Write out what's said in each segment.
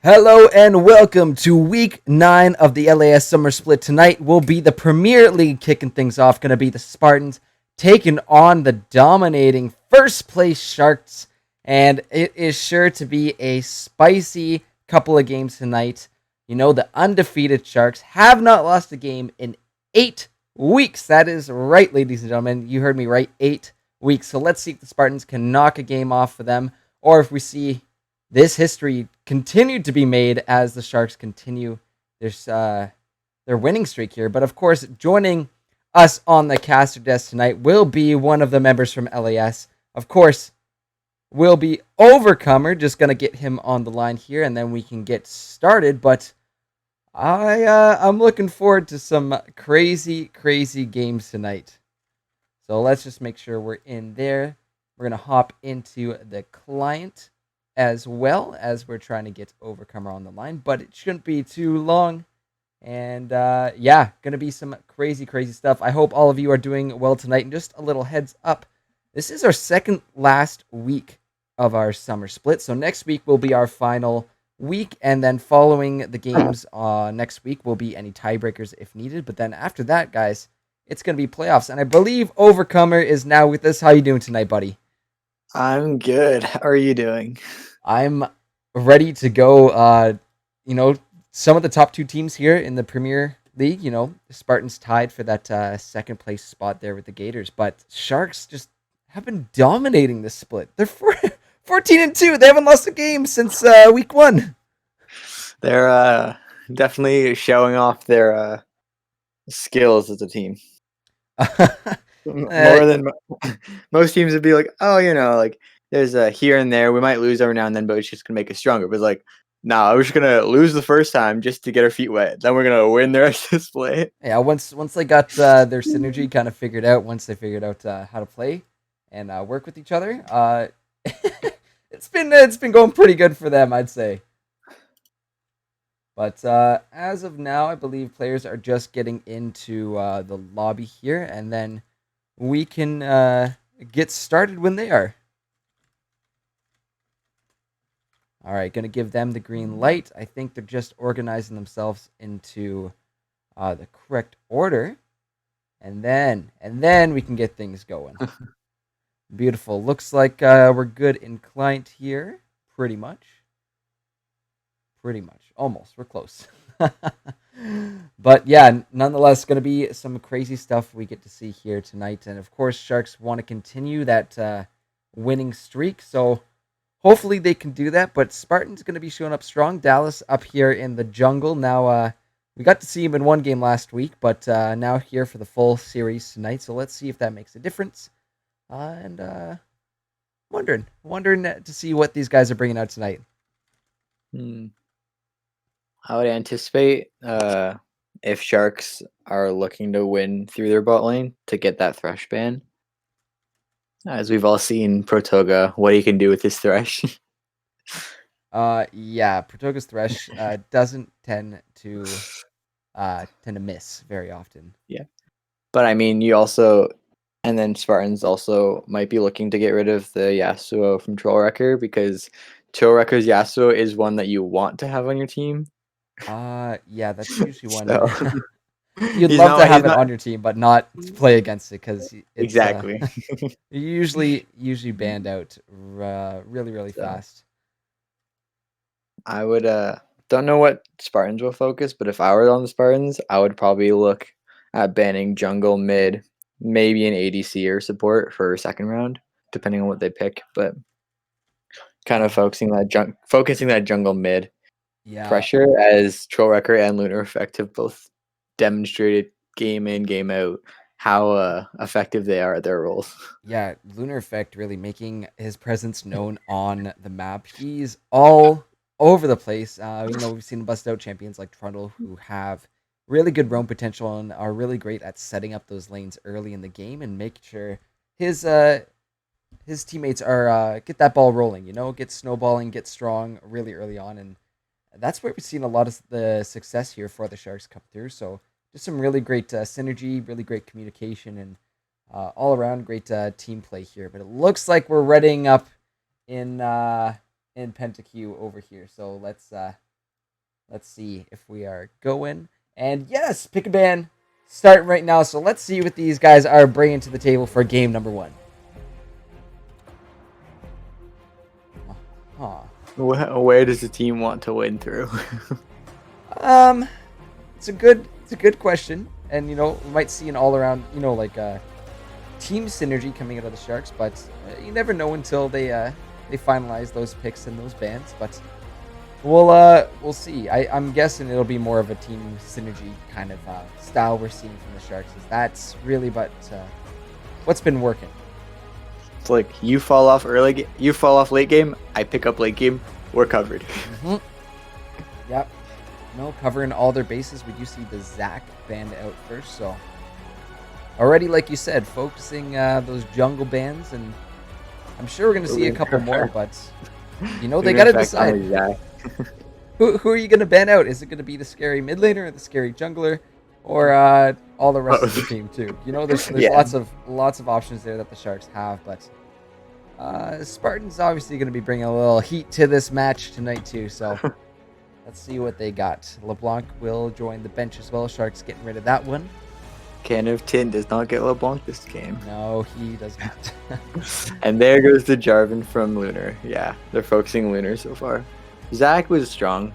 Hello and welcome to week 9 of the LAS Summer Split. Tonight will be the Premier League kicking things off. Going to be the Spartans taking on the dominating first place Sharks. And it is sure to be a spicy couple of games tonight. You know, the undefeated Sharks have not lost a game in 8 weeks. That is right, ladies and gentlemen. You heard me right, 8 weeks. So let's see if the Spartans can knock a game off for them, or if we see this history continued to be made as the Sharks continue their winning streak here. But of course, joining us on the caster desk tonight will be one of the members from LAS. Of course, will be Overcomer. Just gonna get him on the line here, and then we can get started. But I'm looking forward to some crazy games tonight. So let's just make sure we're in there. We're gonna hop into the client as well as we're trying to get Overcomer on the line, but it shouldn't be too long. And gonna be some crazy stuff. I hope all of you are doing well tonight. And just a little heads up, this is our second last week of our summer split. So next week will be our final week, and then following the games next week will be any tiebreakers if needed. But then after that, guys, it's gonna be playoffs. And I believe Overcomer is now with us. How you doing tonight, buddy? I'm good. How are you doing? I'm ready to go. Some of the top two teams here in the Premier League, the Spartans tied for that second place spot there with the Gators, but Sharks just have been dominating this split. They're 14-2. They haven't lost a game since week 1. They're definitely showing off their skills as a team. More than most teams would be like, oh, like there's a here and there. We might lose every now and then, but it's just gonna make us stronger. But it's like, no, we're just gonna lose the first time just to get our feet wet. Then we're gonna win the rest of this play. Yeah, once they got their synergy kind of figured out, once they figured out how to play and work with each other, it's been going pretty good for them, I'd say. But as of now, I believe players are just getting into the lobby here, and then we can get started when they are. All right, going to give them the green light. I think they're just organizing themselves into the correct order, and then we can get things going. Beautiful. Looks like we're good in client here, pretty much. Almost. We're close. But yeah, nonetheless, going to be some crazy stuff we get to see here tonight. And of course, Sharks want to continue that winning streak. So hopefully they can do that. But Spartan's going to be showing up strong. Dallas up here in the jungle. Now, we got to see him in one game last week, but now here for the full series tonight. So let's see if that makes a difference. And wondering to see what these guys are bringing out tonight. I would anticipate if Sharks are looking to win through their bot lane to get that Thresh ban. As we've all seen Protoga, what he can do with his Thresh. Protoga's Thresh doesn't tend to miss very often. Yeah. But I mean, you also, and then Spartans also might be looking to get rid of the Yasuo from Trollwrecker, because Trollwrecker's Yasuo is one that you want to have on your team. Yeah, that's usually one. So, you'd love to have it on your team, but not play against it because it's exactly usually banned out really fast. I would don't know what Spartans will focus, but if I were on the Spartans, I would probably look at banning jungle, mid, maybe an ADC or support for second round, depending on what they pick. But kind of focusing that jungle mid pressure, as Trollwrecker and Lunar Effect have both demonstrated game in, game out how effective they are at their roles. Yeah, Lunar Effect really making his presence known on the map. He's all over the place. We've seen bust out champions like Trundle who have really good roam potential and are really great at setting up those lanes early in the game and making sure his teammates are get that ball rolling, get snowballing, get strong really early on. And that's where we've seen a lot of the success here for the Sharks come through. So just some really great synergy, really great communication, and all around great team play here. But it looks like we're readying up in PentaQ over here. So let's Let's see if we are going. And yes, pick a band starting right now. So let's see what these guys are bringing to the table for game number 1. Huh. Where does the team want to win through? It's a good question, and we might see an all around like team synergy coming out of the Sharks, but you never know until they finalize those picks and those bans. But we'll see. I'm guessing it'll be more of a team synergy kind of style we're seeing from the Sharks. Is that's really what's been working. It's like you fall off late game, I pick up late game, we're covered. Mm-hmm. Yep. Covering all their bases. We do see the Zach band out first, so already, like you said, focusing those jungle bands, and I'm sure we're gonna see a couple more, but they gotta decide. Who are you gonna ban out? Is it gonna be the scary mid laner or the scary jungler, or all the rest of the team too? There's lots of options there that the Sharks have, but Spartans obviously gonna be bringing a little heat to this match tonight too, so. Let's see what they got. LeBlanc will join the bench as well. Sharks getting rid of that one. Can of Tin does not get LeBlanc this game. No, he does not. And there goes the Jarvan from Lunar. Yeah, they're focusing Lunar so far. Zach was strong.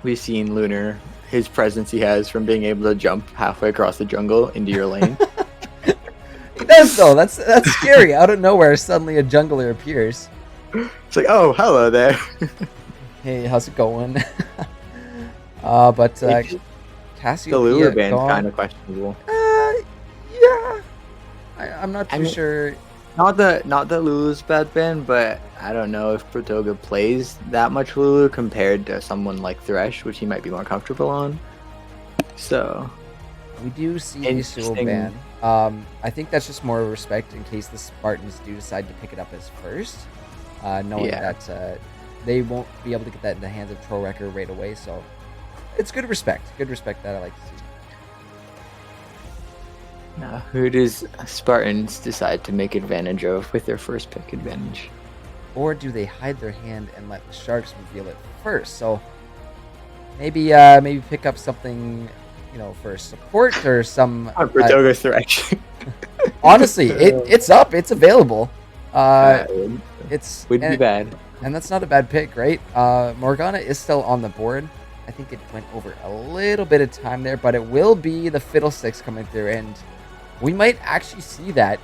We've seen Lunar, his presence he has from being able to jump halfway across the jungle into your lane. He does though. That's scary. Out of nowhere, suddenly a jungler appears. It's like, oh, hello there. Hey, how's it going? But Cassiopeia the Lulu band kind of questionable. Yeah, I'm not too sure. Not that Lulu's bad band, but I don't know if Protogga plays that much Lulu compared to someone like Thresh, which he might be more comfortable on. So we do see a Sewell ban. I think that's just more respect in case the Spartans do decide to pick it up as first, knowing that they won't be able to get that in the hands of Trollwrecker right away. So it's good respect. Good respect that I like to see. Now, who does Spartans decide to make advantage of with their first pick advantage? Or do they hide their hand and let the Sharks reveal it first? So maybe pick up something, for support or some. Protogga's Thresh. Honestly, it's up. It's available. Would be bad. And that's not a bad pick, right? Morgana is still on the board. I think it went over a little bit of time there, but it will be the Fiddlesticks coming through, and we might actually see that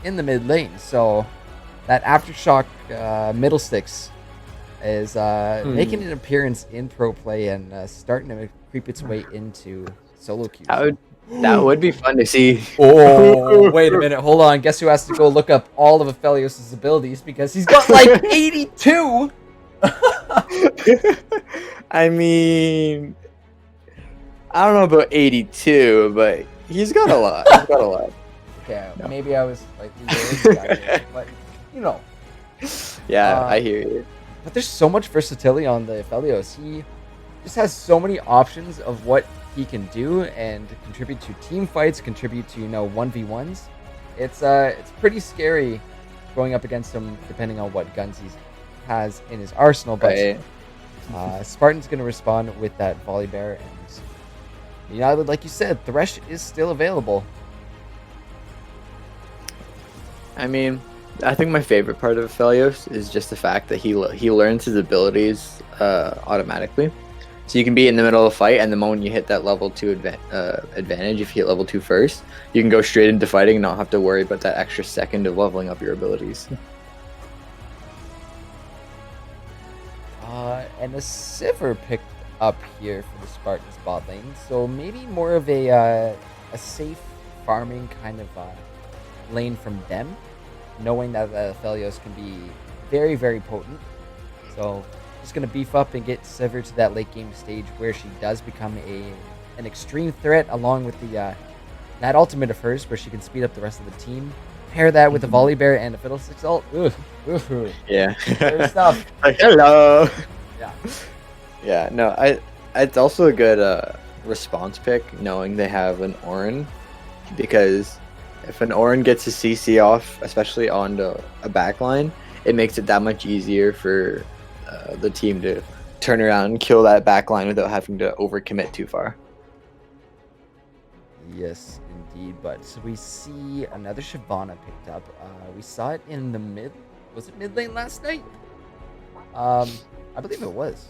in the mid lane. So that Aftershock Middlesticks is making an appearance in pro play and starting to creep its way into solo queues. That would be fun to see. Oh, wait a minute. Hold on. Guess who has to go look up all of Aphelios' abilities because he's got like 82? I mean, I don't know about 82, but he's got a lot. Okay, maybe I was like, but Yeah, I hear you. But there's so much versatility on the Aphelios. He just has so many options of what he can do and contribute to team fights, contribute to 1v1s. It's pretty scary going up against him depending on what guns he has in his arsenal. But Spartan's gonna respond with that volley bear, and like you said, Thresh is still available. I mean, I think my favorite part of Aphelios is just the fact that he learns his abilities automatically. So you can be in the middle of a fight, and the moment you hit that level 2 advantage, if you hit level 2 first, you can go straight into fighting and not have to worry about that extra second of leveling up your abilities. And a Sivir picked up here for the Spartans bot lane, so maybe more of a safe farming kind of lane from them, knowing that the Aphelios can be very, very potent. So just going to beef up and get Sivir to that late game stage where she does become an extreme threat, along with the that ultimate of hers where she can speed up the rest of the team. Pair that with a volley bear and a Fiddlesticks ult. Yeah. Good stuff. Like, hello. Yeah. Yeah. No, it's also a good response pick, knowing they have an Orin, because if an Orin gets a CC off, especially on a backline, it makes it that much easier for the team to turn around and kill that back line without having to overcommit too far. Yes, indeed. But so we see another Shyvana picked up. We saw it in the mid. Was it mid lane last night? I believe it was.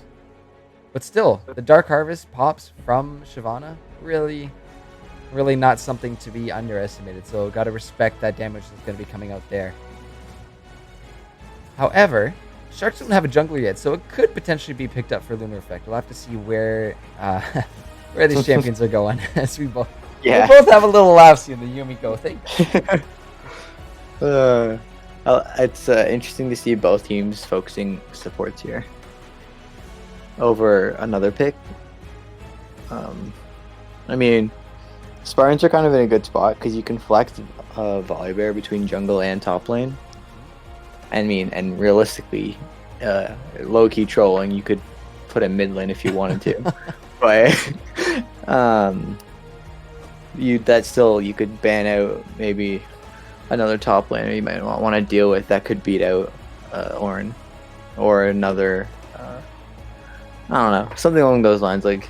But still, the Dark Harvest pops from Shyvana. Really, really not something to be underestimated. So got to respect that damage that's going to be coming out there. However, Sharks don't have a jungler yet, so it could potentially be picked up for Lunar Effect. We'll have to see where where these champions are going as we both both have a little laugh seeing the Yumiko thing. It's interesting to see both teams focusing supports here over another pick. I mean, Spartans are kind of in a good spot because you can flex Volibear between jungle and top lane. I mean, and realistically, low-key trolling, you could put a mid lane if you wanted to. But you could ban out maybe another top laner you might not want to deal with that could beat out Ornn or another I don't know, something along those lines. Like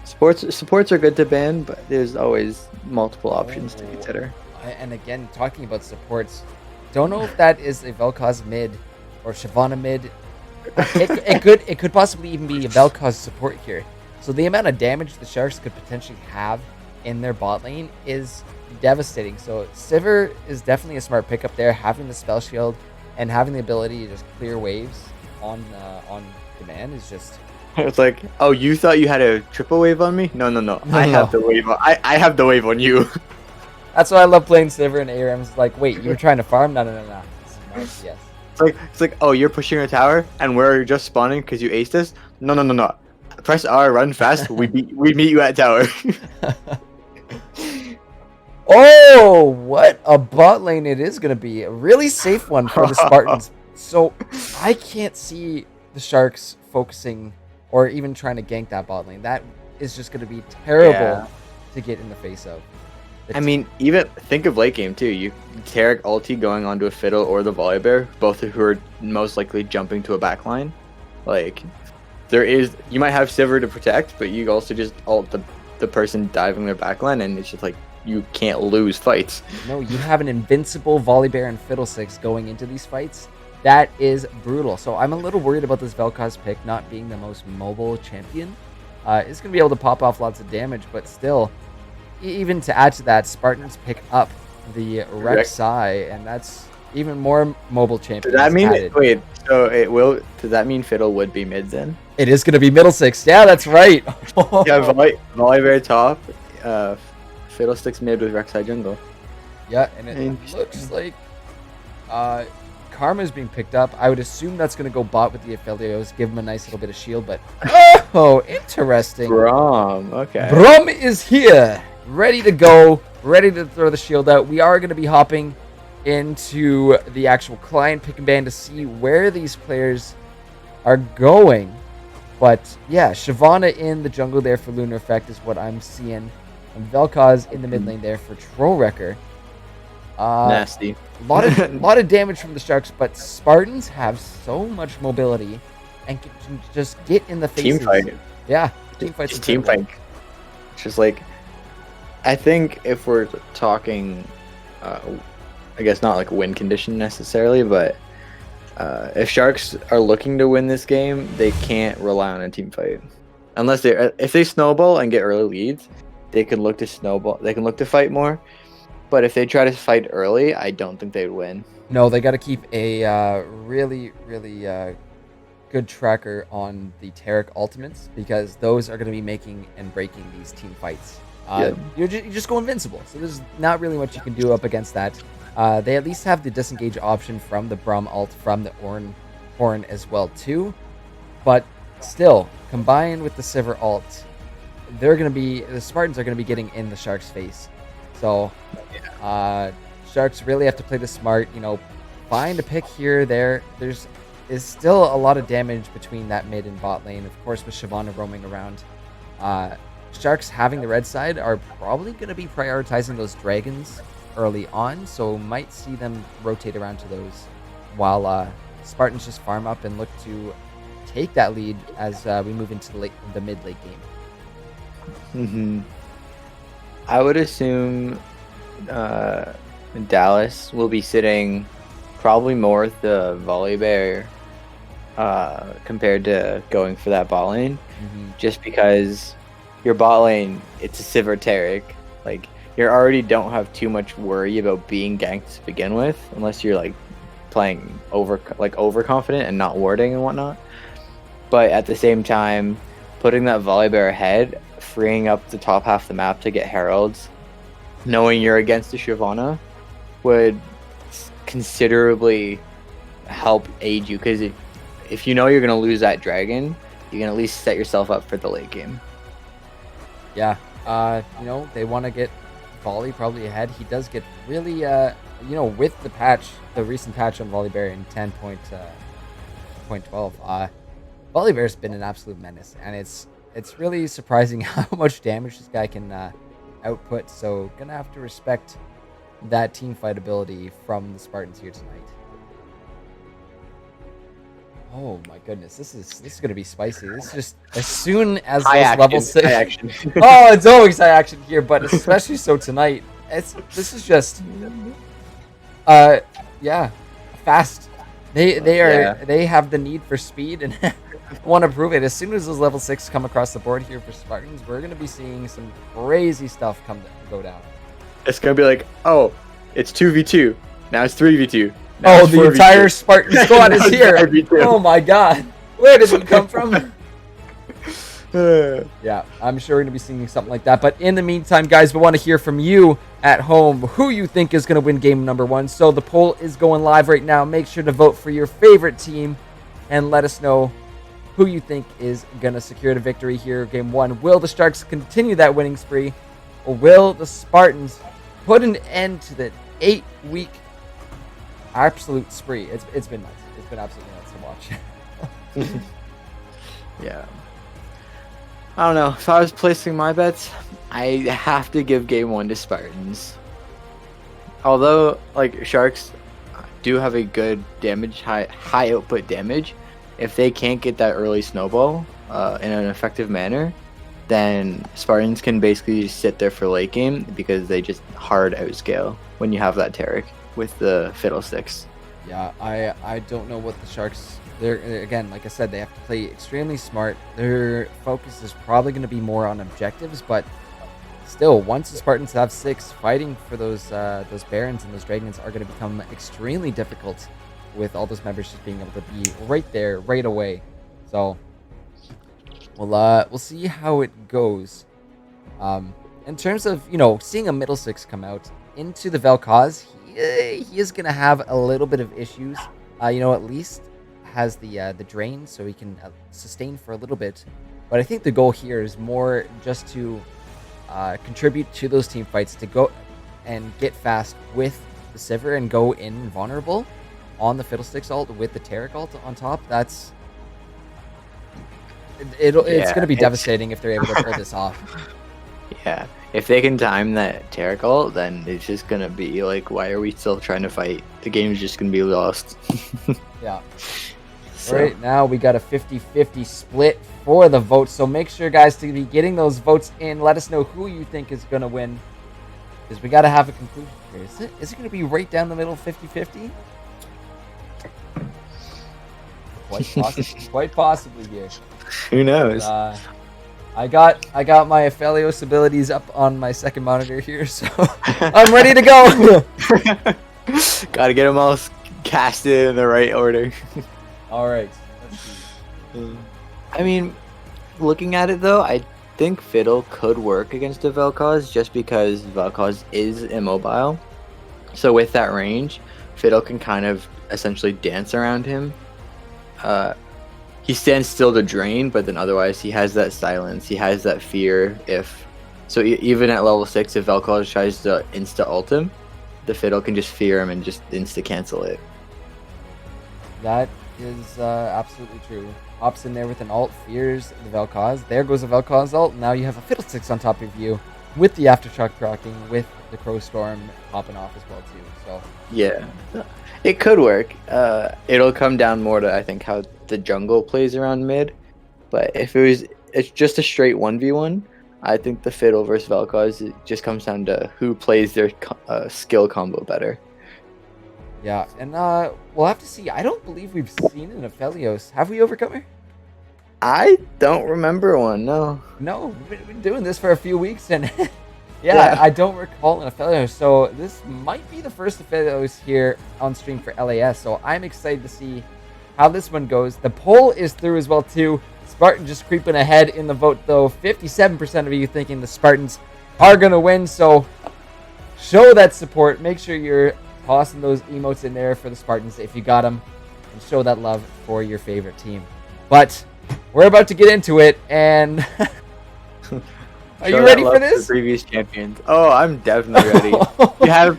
supports are good to ban, but there's always multiple options to consider. And again, talking about supports, don't know if that is a Vel'Koz mid or Shyvana mid. It could possibly even be a Vel'Koz support here. So the amount of damage the Sharks could potentially have in their bot lane is devastating. So Sivir is definitely a smart pickup there, having the spell shield and having the ability to just clear waves on demand is just. It's like, oh, you thought you had a triple wave on me? No. I have the wave. I have the wave on you. That's why I love playing Sivir and ARM. It's like, wait, you were trying to farm? No. Nice, yes. It's like, oh, you're pushing a tower and we're just spawning because you aced us? No. Press R, run fast. We meet you at tower. Oh, what a bot lane it is going to be. A really safe one for the Spartans. So I can't see the Sharks focusing or even trying to gank that bot lane. That is just going to be terrible to get in the face of. I mean, even think of late game too. You Tarek ulti going onto a Fiddle or the Volibear, both of who are most likely jumping to a backline. Like, you might have Sivir to protect, but you also just ult the person diving their backline, and it's just like you can't lose fights. No, you have an invincible Volibear and Fiddlesticks going into these fights. That is brutal. So I'm a little worried about this Vel'Koz pick not being the most mobile champion. It's going to be able to pop off lots of damage, but still, even to add to that, Spartans pick up the Rek'Sai, and that's even more mobile champions. Does that mean added. Wait? So it will? Does that mean Fiddle would be mid then? It is going to be Middlesix. Yeah, that's right. Yeah, Volibear top, Fiddlesticks mid with Rek'Sai jungle. Yeah, and it looks like Karma's being picked up. I would assume that's going to go bot with the Aphelios, give him a nice little bit of shield, but oh, interesting. Brom, okay. Brom is here, ready to go, ready to throw the shield out. We are going to be hopping into the actual client pick and ban to see where these players are going. But yeah, Shyvana in the jungle there for Lunar Effect is what I'm seeing. And Vel'Koz in the mid lane there for Troll Wrecker. Nasty. lot of damage from the Sharks, but Spartans have so much mobility and can just get in the faces. Team fight. Yeah, team fight. Team fight. It's just like, I think if we're talking, I guess not like win condition necessarily, but if Sharks are looking to win this game, they can't rely on a team fight. Unless if they snowball and get early leads, they can look to snowball. They can look to fight more. But if they try to fight early, I don't think they'd win. No, they got to keep a really good tracker on the Tarek ultimates, because those are going to be making and breaking these team fights. You just go invincible, so there's not really much you can do up against that. They at least have the disengage option from the Brom ult, from the Ornn Horn as well too. But still, combined with the Sivir ult, the Spartans are going to be getting in the Sharks' face. So, Sharks really have to play this smart. Find a pick here or there. There's still a lot of damage between that mid and bot lane. Of course, with Shyvana roaming around. Sharks having the red side are probably going to be prioritizing those dragons early on, so might see them rotate around to those, while Spartans just farm up and look to take that lead as we move into the mid-late game? I would assume Dallas will be sitting probably more with the volley bear compared to going for that bot lane, just because your bot lane, it's a Sivir Taric. Like, you already don't have too much worry about being ganked to begin with, unless you're like playing overconfident and not warding and whatnot. But at the same time, putting that volley bear ahead, freeing up the top half of the map to get heralds, knowing you're against the Shyvana, would considerably help aid you, because if you know you're going to lose that dragon, you can at least set yourself up for the late game. Yeah, they want to get Volley probably ahead. He does get really, with the recent patch on Volley Bear in 10.12, Volley Bear's been an absolute menace, and it's really surprising how much damage this guy can output. So gonna have to respect that team fight ability from the Spartans here tonight. Oh my goodness, this is gonna be spicy. This is just as soon as those level 6. Oh, it's always high action here, but especially so tonight. This is just fast. They have the need for speed and want to prove it. As soon as those level 6 come across the board here for Spartans, we're gonna be seeing some crazy stuff go down. It's gonna be like, oh, it's 2v2. Now it's 3v2. Now the entire Spartan squad is here. Oh my god. Where did it come from? Yeah, I'm sure we're going to be seeing something like that. But in the meantime, guys, we want to hear from you at home who you think is going to win game number 1. So the poll is going live right now. Make sure to vote for your favorite team and let us know who you think is going to secure the victory here game 1. Will the Sharks continue that winning spree, or will the Spartans put an end to the 8-week absolute spree? It's been nuts. It's been absolutely nuts to watch. Yeah. I don't know. If I was placing my bets, I have to give game 1 to Spartans. Although, like, Sharks do have a good damage, high output damage, if they can't get that early snowball in an effective manner, then Spartans can basically just sit there for late game, because they just hard outscale when you have that Taric with the Fiddlesticks. Yeah, I don't know what the Sharks... They're, again, like I said, they have to play extremely smart. Their focus is probably going to be more on objectives, but still, once the Spartans have 6, fighting for those Barons and those Dragons are going to become extremely difficult, with all those members just being able to be right there, right away. So, we'll see how it goes. In terms of, seeing a middle 6 come out into the Vel'Koz, he is going to have a little bit of issues. At least has the drain, so he can sustain for a little bit. But I think the goal here is more just to contribute to those team fights, to go and get fast with the Sivir and go in vulnerable on the Fiddlesticks ult with the Taric ult on top. It's going to be devastating if they're able to pull this off. Yeah, if they can time that Taric ult, then it's just going to be like, why are we still trying to fight? The game's just going to be lost. Yeah. So. Right now, we got a 50-50 split for the votes. So make sure, guys, to be getting those votes in. Let us know who you think is going to win, because we got to have a conclusion here. Is it going to be right down the middle, 50-50? Quite possibly here. Who knows? I got my Aphelios abilities up on my second monitor here, so I'm ready to go. Gotta get them all casted in the right order. All right. Let's see. I mean, looking at it though, I think Fiddle could work against a Vel'Koz, just because Vel'Koz is immobile. So with that range, Fiddle can kind of essentially dance around him. He stands still to drain, but then otherwise he has that silence. He has that fear. Even at level 6, if Vel'Koz tries to insta-ult him, the Fiddle can just fear him and just insta-cancel it. That is absolutely true. Hops in there with an ult, fears the Vel'Koz. There goes a Vel'Koz ult. Now you have a Fiddlesticks on top of you with the Aftershock proccing, with the Crow Storm popping off as well too. So yeah, it could work. It'll come down more to, I think, how the jungle plays around mid. But if it's just a straight 1v1, I think the Fiddle versus Vel'Koz, it just comes down to who plays their skill combo better. Yeah, and we'll have to see. I don't believe we've seen an Aphelios. Have we, Overcomer? I don't remember one, no. No, we've been doing this for a few weeks, and yeah, I don't recall an Aphelios. So this might be the first Aphelios here on stream for LAS. So I'm excited to see how this one goes. The poll is through as well, too. Spartan just creeping ahead in the vote, though. 57% of you thinking the Spartans are going to win. So show that support. Make sure you're tossing those emotes in there for the Spartans if you got them. And show that love for your favorite team. But we're about to get into it. And are you ready for this? For previous champions. Oh, I'm definitely ready.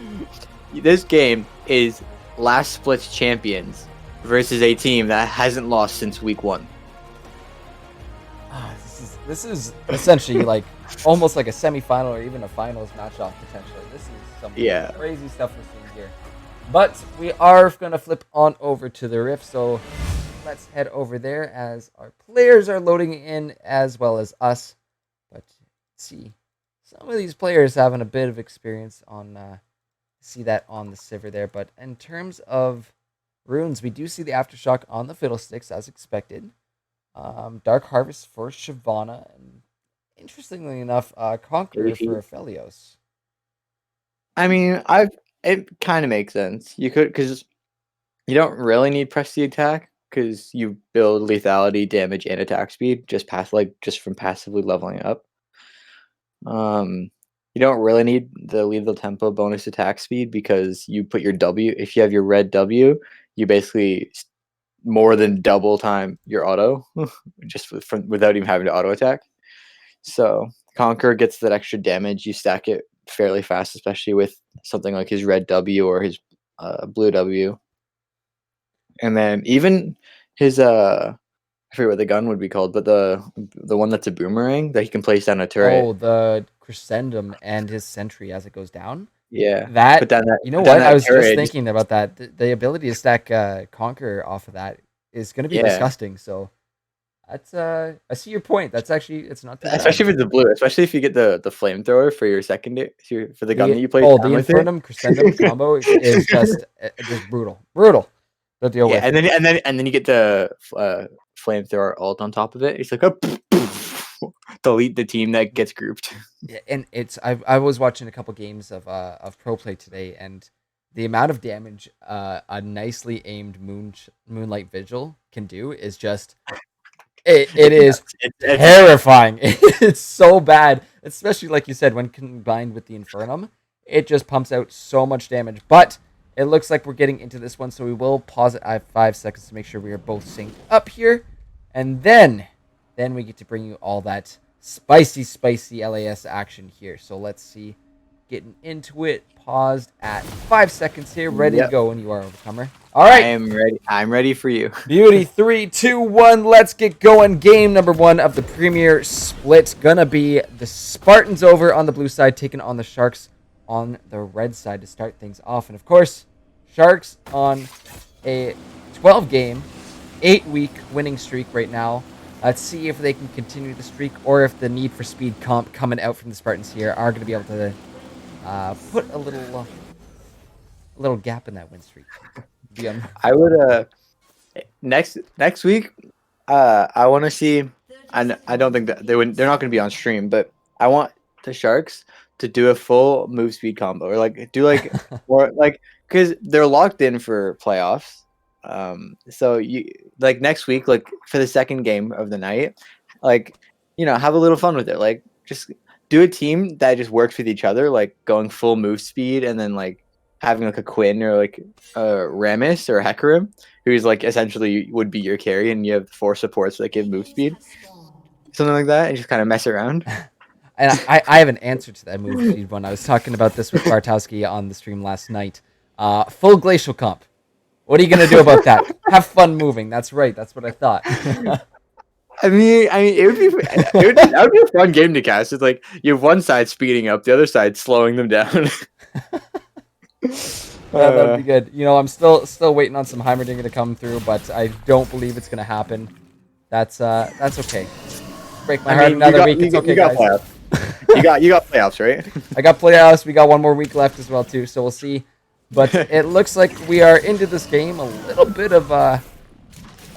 This game is last split's champions versus a team that hasn't lost since week 1. This is essentially like almost like a semifinal or even a finals matchup potentially. This is some crazy stuff we're seeing here. But we are going to flip on over to the Rift, so let's head over there as our players are loading in as well as us. But let's see, some of these players having a bit of experience on see that on the Sivir there. But in terms of runes, we do see the Aftershock on the Fiddlesticks as expected. Dark Harvest for Shyvana, and interestingly enough, Conqueror for Aphelios. I mean, it kind of makes sense. You could, because you don't really need press the attack, because you build lethality, damage, and attack speed just from passively leveling up. You don't really need the lethal tempo bonus attack speed because you put your W. If you have your red W, you basically more than double time your auto just without even having to auto attack. So Conqueror gets that extra damage. You stack it fairly fast, especially with something like his red W or his blue W. And then even his I forget what the gun would be called, but the one that's a boomerang that he can place down a turret. Oh, the Crescendum and his sentry as it goes down. Yeah, you know what? I was just thinking about that. The ability to stack Conqueror off of that is going to be disgusting. So that's I see your point. That's actually it's not too bad. Especially with the blue, especially if you get the flamethrower for your secondary for the gun that you play. Oh, the Infernum Crescendum combo is just brutal to deal with. And then you get the flamethrower ult on top of it. It's like delete the team that gets grouped. Yeah, and I was watching a couple games of pro play today, and the amount of damage a nicely aimed Moonlight Vigil can do is just it is terrifying. It's so bad, especially like you said when combined with the Infernum. It just pumps out so much damage. But it looks like we're getting into this one, so we will pause it at 5 seconds to make sure we are both synced up here, and then we get to bring you all that spicy LAS action here. So let's see, getting into it. Paused at 5 seconds here, ready to go when you are, Overcomer. All right, I am ready. I'm ready for you. Beauty. 3, 2, 1. Let's get going. Game number 1 of the Premier Split. Gonna be the Spartans over on the blue side, taking on the Sharks on the red side to start things off. And of course, Sharks on a 12-game, 8-week winning streak right now. Let's see if they can continue the streak or if the need for speed comp coming out from the Spartans here are going to be able to put a little gap in that win streak. I would next week. I want to see. I don't think that they're not going to be on stream, but I want the Sharks to do a full move speed combo or or because they're locked in for playoffs. So you next week, for the second game of the night, have a little fun with it. Just do a team that just works with each other, going full move speed, and then having a Quinn or a Rammus or a Hecarim, who's essentially would be your carry, and you have 4 supports that give move speed, something like that, and just kind of mess around. And I have an answer to that move speed one. I was talking about this with Bartowski on the stream last night. Full glacial comp. What are you gonna do about that? Have fun moving. That's right. That's what I thought. I mean, that would be a fun game to cast. It's you have one side speeding up, the other side slowing them down. That'd be good. You know, I'm still waiting on some Heimerdinger to come through, but I don't believe it's gonna happen. That's okay. Break my I heart mean, another week. It's okay, you got guys. playoffs. You got playoffs, right? I got playoffs. We got one more week left as well too, so we'll see. But it looks like we are into this game. A little bit of a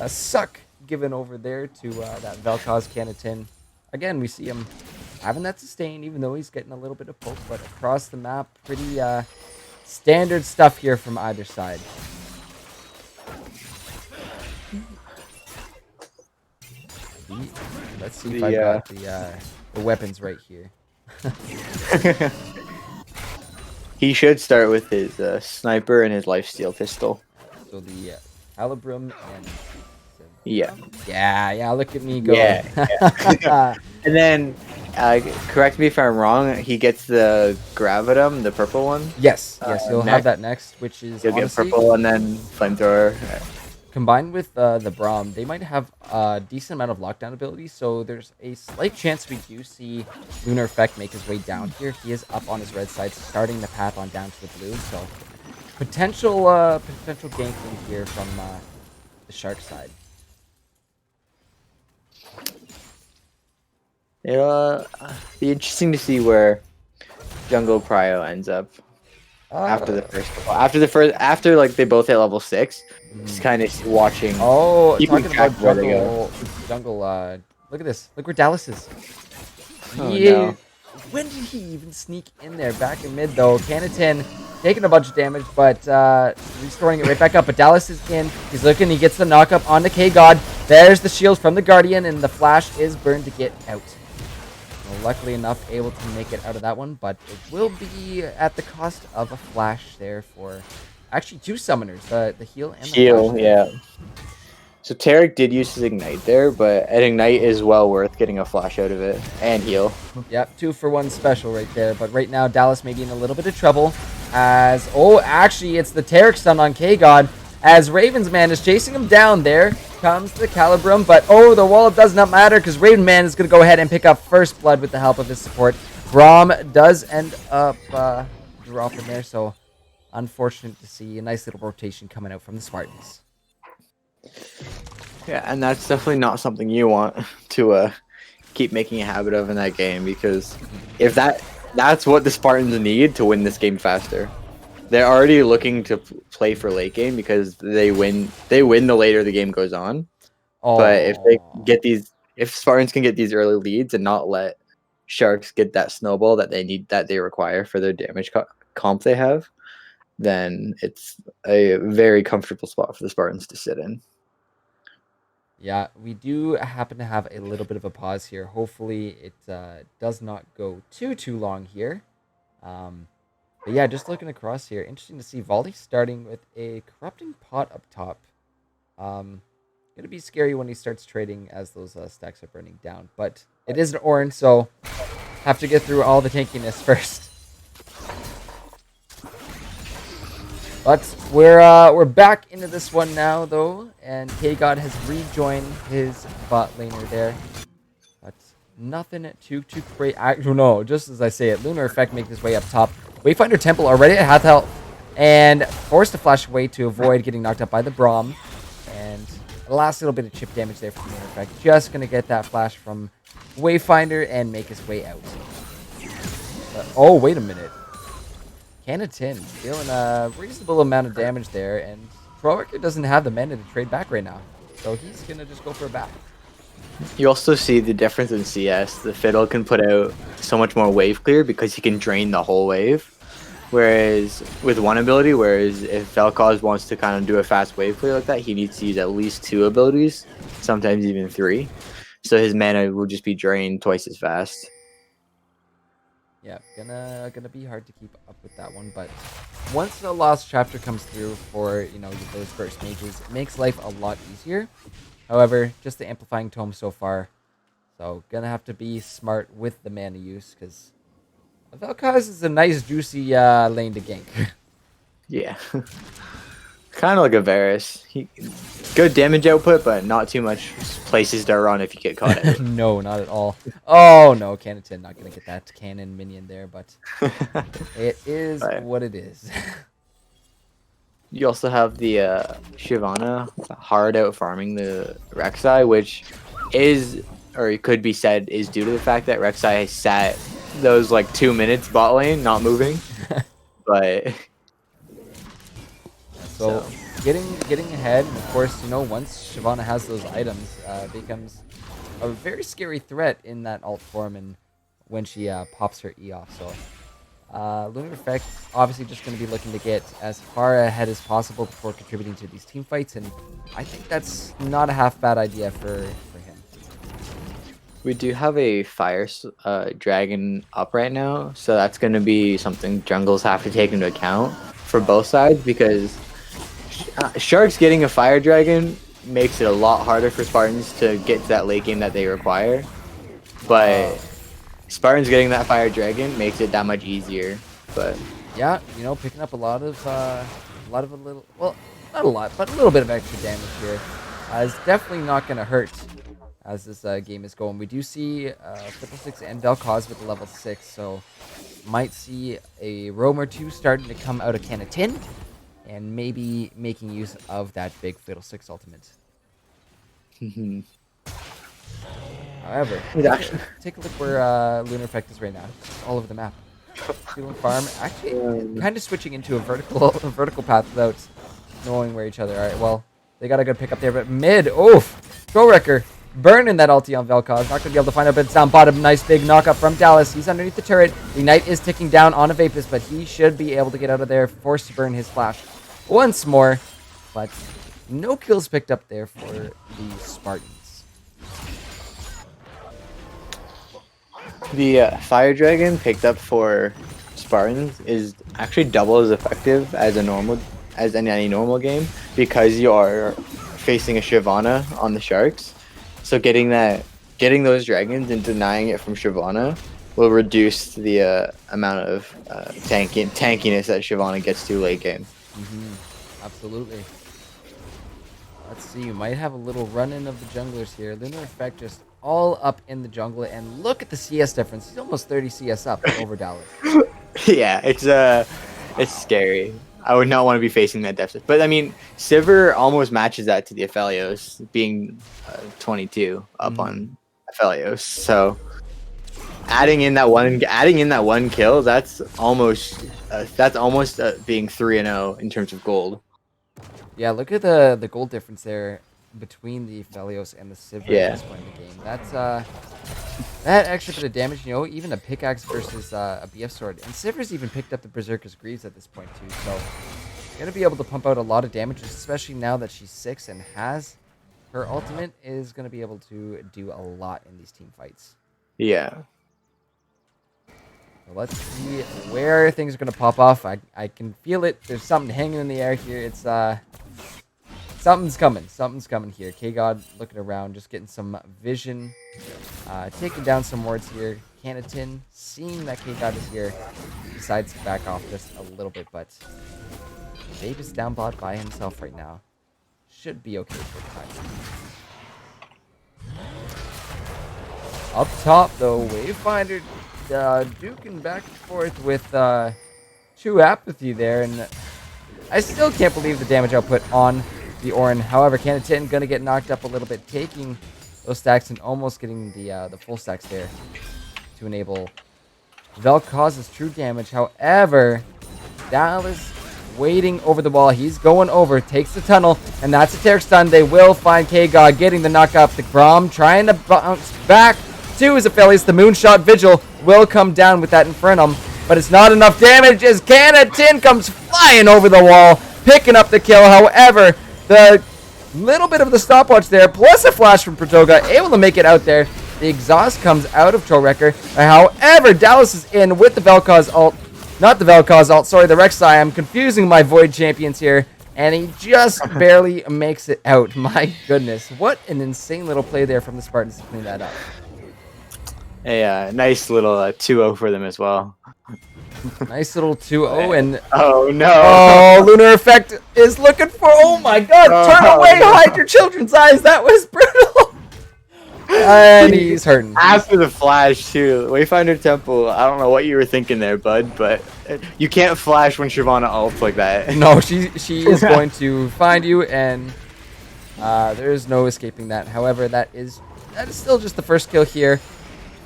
suck given over there to that Vel'Koz Canatin. Again, we see him having that sustain, even though he's getting a little bit of poke. But across the map, pretty standard stuff here from either side. Let's see if I've got the weapons right here. He should start with his sniper and his lifesteal pistol. So the Calibrum and Yeah. yeah. Look at me go. Yeah. And then, correct me if I'm wrong. He gets the Gravitum, the purple one. Yes, you'll have next. that next, which is You'll get honestly purple and then flamethrower. combined with the Braum. They might have a decent amount of lockdown ability, so there's a slight chance we do see Lunar Effect make his way down here. He is up on his red side, starting the path on down to the blue. So potential ganking here from the Shark side. It'll be interesting to see where Jungle Prio ends up after like they both hit level 6. Just kind of watching. Oh, keeping talking track about of where they go. jungle. Look at this. Look where Dallas is. Oh, no. When did he even sneak in there? Back in mid though. Canatin taking a bunch of damage, but restoring it right back up. But Dallas is in. He's looking. He gets the knockup on the K-God. There's the shield from the Guardian, and the flash is burned to get out. Well, luckily enough, able to make it out of that one, but it will be at the cost of a flash there for actually 2 summoners, the heal and the flash. Yeah. So Tarek did use his ignite there, but an ignite is well worth getting a flash out of it and heal. Yep, 2-for-1 special right there. But right now, Dallas may be in a little bit of trouble as actually it's the Tarek stun on K-God as Ravensman is chasing him down. There comes the Calibrum, but the wall does not matter because Ravenman is going to go ahead and pick up first blood with the help of his support. Braum does end up dropping there, so unfortunate to see a nice little rotation coming out from the Spartans. Yeah, and that's definitely not something you want to keep making a habit of in that game, because if that's what the Spartans need to win this game faster. They're already looking to play for late game because they win the later the game goes on. But if Spartans can get these early leads and not let Sharks get that snowball that they require for their damage comp they have, then it's a very comfortable spot for the Spartans to sit in. Yeah, we do happen to have a little bit of a pause here. Hopefully it does not go too long here. But yeah, just looking across here, interesting to see Volley starting with a Corrupting Pot up top. Gonna be scary when he starts trading as those stacks are burning down. But it is an orange, so have to get through all the tankiness first. But we're back into this one now though, and K-God has rejoined his bot laner there. But nothing too great. No, just as I say it, Lunar Effect makes his way up top. Wayfinder Temple already at half health and forced to flash away to avoid getting knocked up by the Braum. And the last little bit of chip damage there from Lunar Effect. Just gonna get that flash from Wayfinder and make his way out. Oh, wait a minute. Canatin dealing a reasonable amount of damage there, and Troiker doesn't have the mana to trade back right now. So he's gonna just go for a back. You also see the difference in CS. The Fiddle can put out so much more wave clear because he can drain the whole wave. Whereas with one ability, if Vel'Koz wants to kind of do a fast wave clear like that, he needs to use at least 2 abilities, sometimes even 3. So his mana will just be drained twice as fast. Yeah, gonna be hard to keep up with that one, but once the Lost Chapter comes through for, those first mages, it makes life a lot easier. However, just the Amplifying Tome so far, so gonna have to be smart with the mana use, because Vel'Koz is a nice, juicy lane to gank. Yeah. Kind of like a Varus. Good damage output, but not too much places to run if you get caught out. No, not at all. Oh, no, Canatin not going to get that cannon minion there, but it is what it is. You also have the Shyvana hard out farming the Rek'Sai, which is, or it could be said, is due to the fact that Rek'Sai has sat those like 2 minutes bot lane, not moving. But So getting ahead, and of course, once Shyvana has those items, becomes a very scary threat in that alt form and when she pops her E off. So Lunar Effect obviously just going to be looking to get as far ahead as possible before contributing to these team fights, and I think that's not a half bad idea for him. we do have a fire dragon up right now, so that's going to be something jungles have to take into account for both sides, because Sharks getting a fire dragon makes it a lot harder for Spartans to get to that late game that they require, but Spartans getting that fire dragon makes it that much easier. But yeah, picking up a lot of a little, well, not a lot, but a little bit of extra damage here is definitely not going to hurt as this game is going. We do see Triple Six and Vel'Koz with the level 6, so might see a roam or two starting to come out of Can of Tin, and maybe making use of that big Fiddlesticks ultimate. However, take a look where Lunar Effect is right now. Just all over the map. Feeling farm. Actually, kind of switching into a vertical path without knowing where each other are. Well, they got a good pick up there, but mid, oof! Wrecker burning that ulti on Vel'Koz. Not going to be able to find out, but it's down bottom. Nice big knockup from Dallas. He's underneath the turret. The Ignite is ticking down on a Vapus, but he should be able to get out of there, forced to burn his flash once more. But no kills picked up there for the Spartans. the fire dragon picked up for Spartans is actually double as effective as in any normal game, because you are facing a Shyvana on the Sharks. So getting those dragons and denying it from Shyvana will reduce the amount of tankiness that Shyvana gets to late game. Absolutely. Let's see, you might have a little run-in of the junglers here. Lunar Effect just all up in the jungle, and look at the CS difference. He's almost 30 CS up over Dallas. Yeah, it's scary. I would not want to be facing that deficit. But I mean, Sivir almost matches that to the Aphelios, being 22 up on Aphelios. So adding in that one kill, that's almost being 3-0 in terms of gold. Yeah, look at the gold difference there between the Aphelios and the Sivir at this point in the game. That's that extra bit of damage, even a pickaxe versus a BF sword. And Sivir's even picked up the Berserker's Greaves at this point too. So gonna be able to pump out a lot of damage, especially now that she's 6 and has her ultimate, is gonna be able to do a lot in these team fights. Yeah. So let's see where things are gonna pop off. I can feel it. There's something hanging in the air here. It's something's coming. Something's coming here. K-God looking around, just getting some vision. Taking down some wards here. Canatin, seeing that K-God is here, decides to back off just a little bit, but Vape is down bot by himself right now. Should be okay for the time. Up top, though, Wayfinder duking back and forth with true apathy there, and I still can't believe the damage output on the Orin. However, Canatin gonna get knocked up a little bit, taking those stacks and almost getting the full stacks there to enable Vel'Koz's true damage. However, Dallas waiting over the wall. He's going over, takes the tunnel, and that's a Tear stun. They will find K-God getting the knock up. The Grom trying to bounce back to his Aphelios. The Moonshot Vigil will come down with that Infernum, but it's not enough damage as Canatin comes flying over the wall, picking up the kill. However, the little bit of the stopwatch there, plus a flash from Pratoga, able to make it out there. The exhaust comes out of Trollwrecker. However, Dallas is in with the Vel'Koz ult. Not the Vel'Koz ult, sorry, the Rek'Sai. I'm confusing my Void champions here. And he just barely makes it out. My goodness. What an insane little play there from the Spartans to clean that up. A nice little 2-0 for them as well. Nice little 2-0 and... Oh, no. Oh, Lunar Effect is looking for... Oh, my God. Turn away. Hide your children's eyes. That was brutal. And he's hurting. After the flash too, Wayfinder Temple. I don't know what you were thinking there, bud, but you can't flash when Shyvana ults like that. No, she is going to find you, and there is no escaping that. However, that is still just the first kill here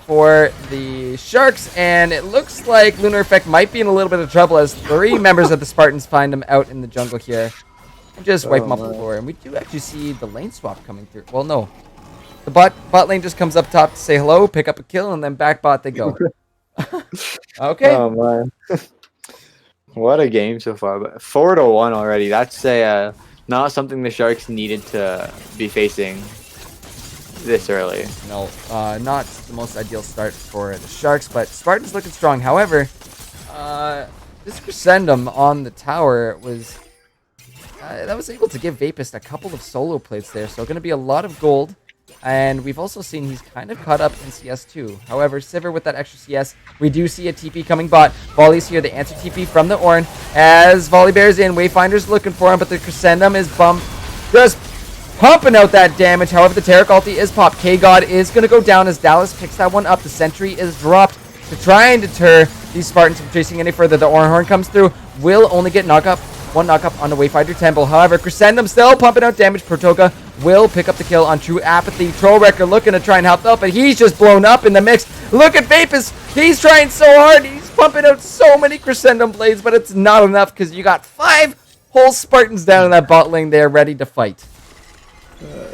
for the Sharks, and it looks like Lunar Effect might be in a little bit of trouble as 3 members of the Spartans find him out in the jungle here and just wipe him off the floor. And we do actually see the lane swap coming through. Well, no. The bot lane just comes up top to say hello, pick up a kill, and then back bot they go. Okay. Oh man, what a game so far! But 4-1 already. That's not something the Sharks needed to be facing this early. No, not the most ideal start for the Sharks, but Spartans looking strong. However, this Crescendum on the tower was that was able to give Vapist a couple of solo plates there, so going to be a lot of gold. And we've also seen he's kind of caught up in CS too. However, Sivir with that extra CS, we do see a TP coming bot. Volley's here, the answer TP from the Ornn. As Volley Bear's in, Wayfinder's looking for him, but the Crescendum is bumped. Just pumping out that damage. However, the Taric ulti is popped. K-God is going to go down as Dallas picks that one up. The sentry is dropped to try and deter these Spartans from chasing any further. The Ornn Horn comes through. Will only get one knockup on the Wayfinder Temple. However, Crescendum still pumping out damage. Protoka will pick up the kill on True Apathy. Troll Wrecker looking to try and help out, but he's just blown up in the mix. Look at Vapus. He's trying so hard. He's pumping out so many Crescendum blades, but it's not enough because you got 5 whole Spartans down in that bot lane there ready to fight.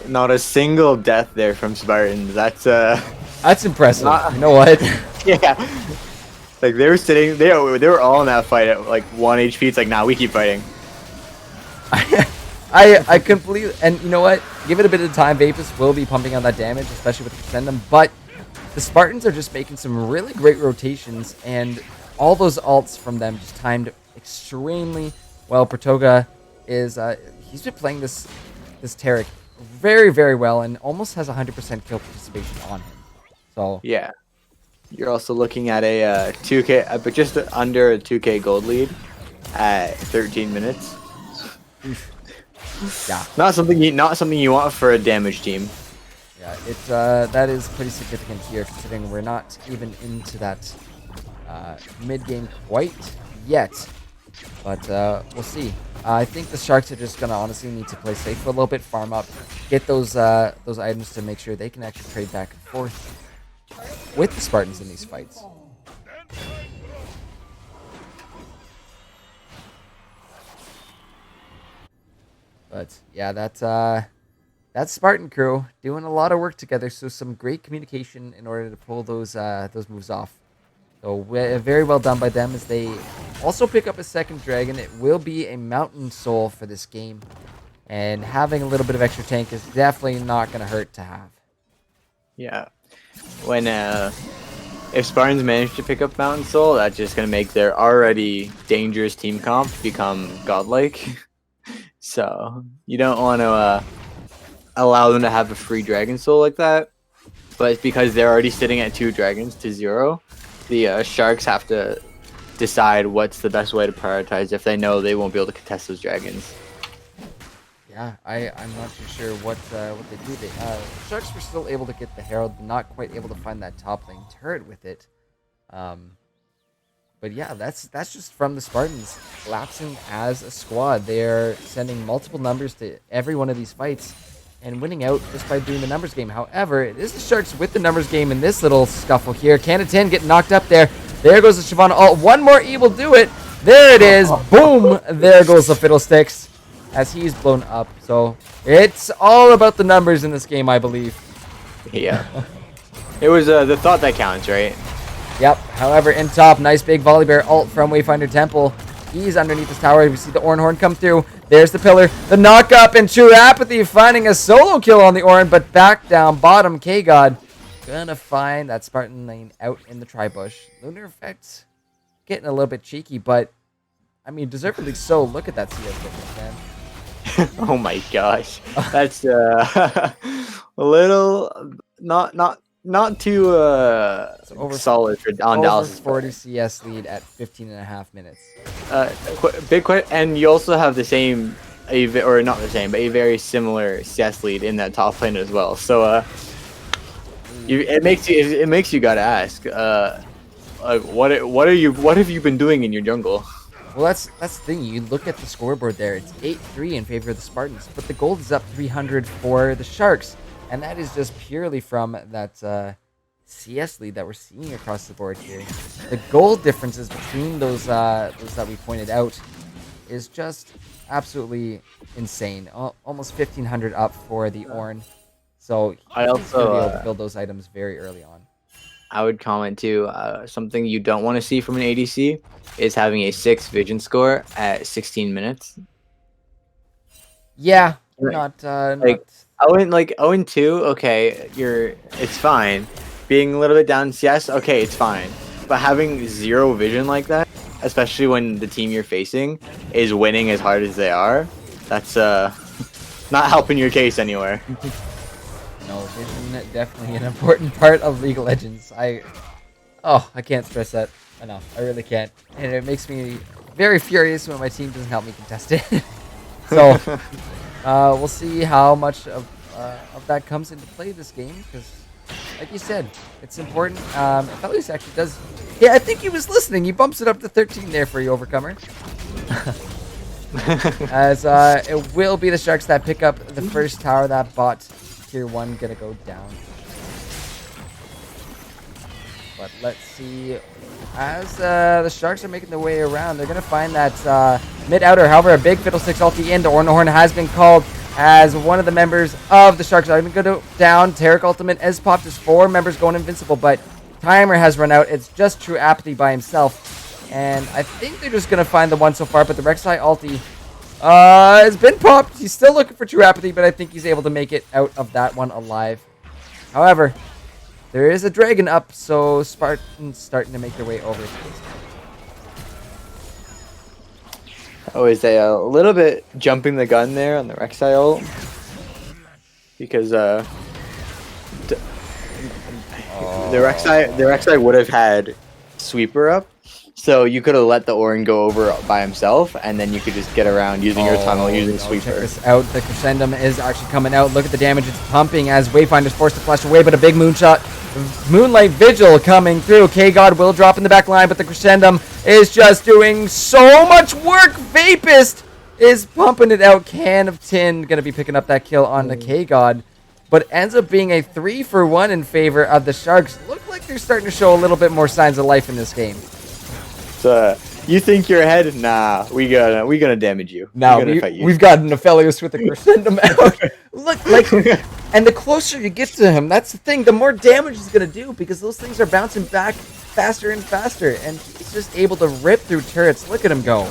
Not a single death there from Spartans. That's impressive. You know what? Yeah. Like they were sitting, they were all in that fight at like 1 HP. It's like, nah, we keep fighting. I completely, and you know what? Give it a bit of time. Vapus will be pumping out that damage, especially with Crescendum. But the Spartans are just making some really great rotations, and all those ults from them just timed extremely well. Protoga is he's been playing this Taric very, very well, and almost has 100% kill participation on him. So yeah. You're also looking at a 2K, but just under a 2K gold lead at 13 minutes. Yeah, not something you want for a damage team. Yeah, it's that is pretty significant here, considering we're not even into that mid game quite yet. But we'll see. I think the Sharks are just gonna honestly need to play safe for a little bit, farm up, get those items to make sure they can actually trade back and forth with the Spartans in these fights. But yeah, that's Spartan crew doing a lot of work together. So some great communication in order to pull those moves off. So very well done by them as they also pick up a second dragon. It will be a mountain soul for this game, and having a little bit of extra tank is definitely not going to hurt to have. Yeah. When if Spartans manage to pick up Mountain Soul, that's just gonna make their already dangerous team comp become godlike. So you don't want to allow them to have a free Dragon Soul like that. But because they're already sitting at 2 dragons to 0, the Sharks have to decide what's the best way to prioritize if they know they won't be able to contest those dragons. Yeah, I'm not too sure what they do. The Sharks were still able to get the Herald, but not quite able to find that top lane turret with it. But yeah, that's just from the Spartans collapsing as a squad. They're sending multiple numbers to every one of these fights and winning out just by doing the numbers game. However, it is the Sharks with the numbers game in this little scuffle here. Canada getting knocked up there. There goes the Shyvana ult. One more E will do it. There it is. Boom. There goes the Fiddlesticks as he's blown up. So it's all about the numbers in this game, I believe. Yeah. It was the thought that counts, right? Yep. However, in top, nice big Volley Bear ult from Wayfinder Temple. He's underneath this tower. We see the Ornn Horn come through. There's the pillar. The knock up and True Apathy finding a solo kill on the Ornn, but back down bottom. K-God gonna find that Spartan lane out in the tri-bush. Lunar Effect getting a little bit cheeky, but I mean, deservedly so. Look at that CS difference, man. Oh my gosh, that's a little not too solid for on over Dallas. 40 CS lead at 15.5 minutes. Big question, and you also have the same, or not the same, but a very similar CS lead in that top lane as well. So it makes you gotta ask. Like what have you been doing in your jungle? Well, that's the thing. You look at the scoreboard there. It's 8-3 in favor of the Spartans, but the gold is up 300 for the Sharks, and that is just purely from that CS lead that we're seeing across the board here. The gold differences between those that we pointed out is just absolutely insane. Almost 1,500 up for the Ornn, so he's I going to be able also to build those items very early on. I would comment too. Something you don't want to see from an ADC is having a 6 vision score at 16 minutes. Yeah, Like, not. like 0-2, okay, it's fine. Being a little bit down in CS, okay, it's fine. But having 0 vision like that, especially when the team you're facing is winning as hard as they are, that's not helping your case anywhere. No, vision definitely an important part of League of Legends. I can't stress that enough. I really can't, and it makes me very furious when my team doesn't help me contest it. So we'll see how much of that comes into play this game, because, like you said, it's important. Felius actually does. Yeah, I think he was listening. He bumps it up to 13 there for you, Overcomer. As it will be the Sharks that pick up the first tower. That bot tier 1 gonna go down. But let's see, as the Sharks are making their way around, they're gonna find that mid outer. However, a big Fiddlesticks ulti into Ornn has been called as one of the members of the Sharks are going to go down. Taric ultimate has popped as 4 members going invincible, but timer has run out. It's just True Apathy by himself, and I think they're just gonna find the one so far. But the Rek'Sai ulti has been popped. He's still looking for True Apathy, but I think he's able to make it out of that one alive. However, there is a dragon up, so Spartans starting to make their way over to this. Oh, is they a little bit jumping the gun there on the Rek'Sai ult? Because the Rek'Sai would have had sweeper up, so you could have let the Ornn go over by himself, and then you could just get around using your tunnel using sweeper. Check this out. The crescendum is actually coming out. Look at the damage it's pumping as Wayfinder's forced to flash away, but a big moonshot. Moonlight Vigil coming through. K-God will drop in the back line, but the crescendum is just doing so much work. Vapist is pumping it out. Can of Tin going to be picking up that kill on the K-God, but ends up being a 3-for-1 in favor of the Sharks. Look like they're starting to show a little bit more signs of life in this game. So, you think you're ahead? Nah, we gonna damage you. Now we've got an Aphelios with the crescendum out. Look, like, and the closer you get to him, that's the thing. The more damage he's gonna do, because those things are bouncing back faster and faster, and he's just able to rip through turrets. Look at him go.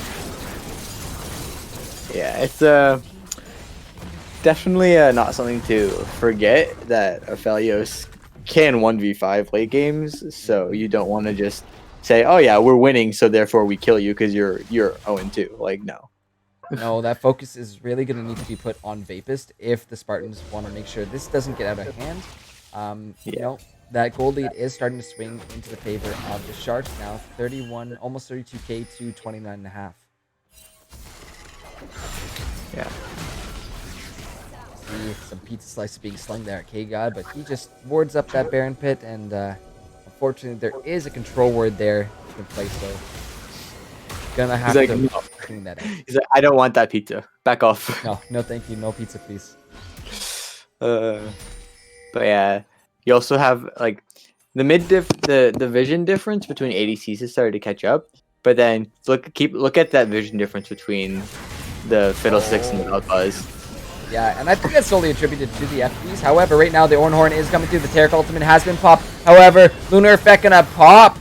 Yeah, it's definitely not something to forget that Aphelios can 1v5 late games, so you don't want to just say, oh yeah, we're winning, so therefore we kill you because you're 0-2. Like, no. No, that focus is really going to need to be put on Vapist if the Spartans want to make sure this doesn't get out of hand. You know, that gold lead is starting to swing into the favor of the Sharks now. 31, almost 32k to 29.5. Yeah. See some pizza slices being slung there at K-God, but he just wards up that Baron Pit, and unfortunately there is a control word there in place, so gonna have to clean that out. He's like, I don't want that pizza. Back off. No thank you. No pizza, please. But yeah, you also have like the vision difference between ADCs has started to catch up. But then look at that vision difference between the Fiddlesticks and the Buzz. Yeah, and I think that's solely attributed to the FPs. However, right now the Ornn is coming through. The Taric ultimate has been popped. However, Lunar Effect gonna pop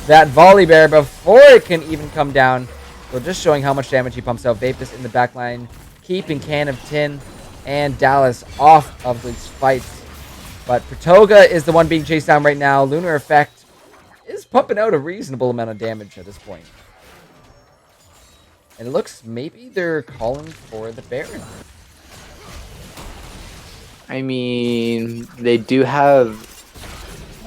that Volley Bear before it can even come down. So just showing how much damage he pumps out. Vapus in the back line, keeping Can of Tin and Dallas off of these fights. But Pratoga is the one being chased down right now. Lunar Effect is pumping out a reasonable amount of damage at this point. And it looks maybe they're calling for the Baron. I mean, they do have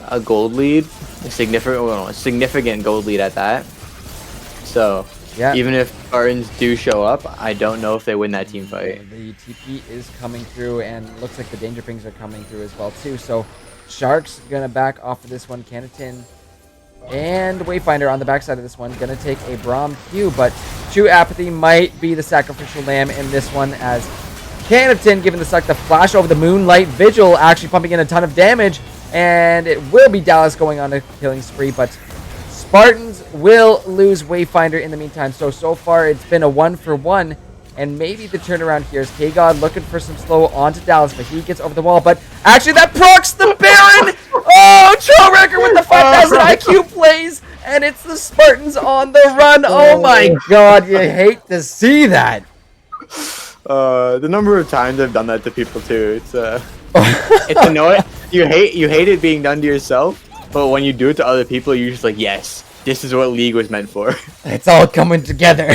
a gold lead, a significant gold lead at that. So, yeah, even if Spartans do show up, I don't know if they win that team fight. The TP is coming through, and looks like the Danger Pings are coming through as well too. So Sharks gonna back off of this one. Canatin and Wayfinder on the backside of this one gonna take a Braum Q, but True Apathy might be the sacrificial lamb in this one, as Canatin giving the suck the flash over the Moonlight Vigil, actually pumping in a ton of damage, and it will be Dallas going on a killing spree, but Spartans will lose Wayfinder in the meantime. So far it's been a 1-for-1, and maybe the turnaround here is K-God looking for some slow onto Dallas, but he gets over the wall, but actually that procs the Baron! Oh, Trailwrecker with the 5,000 IQ plays, and it's the Spartans on the run. Oh my god, you hate to see that. The number of times I've done that to people too, it's annoying. You hate it being done to yourself, but when you do it to other people, you're just like, yes, this is what League was meant for. It's all coming together.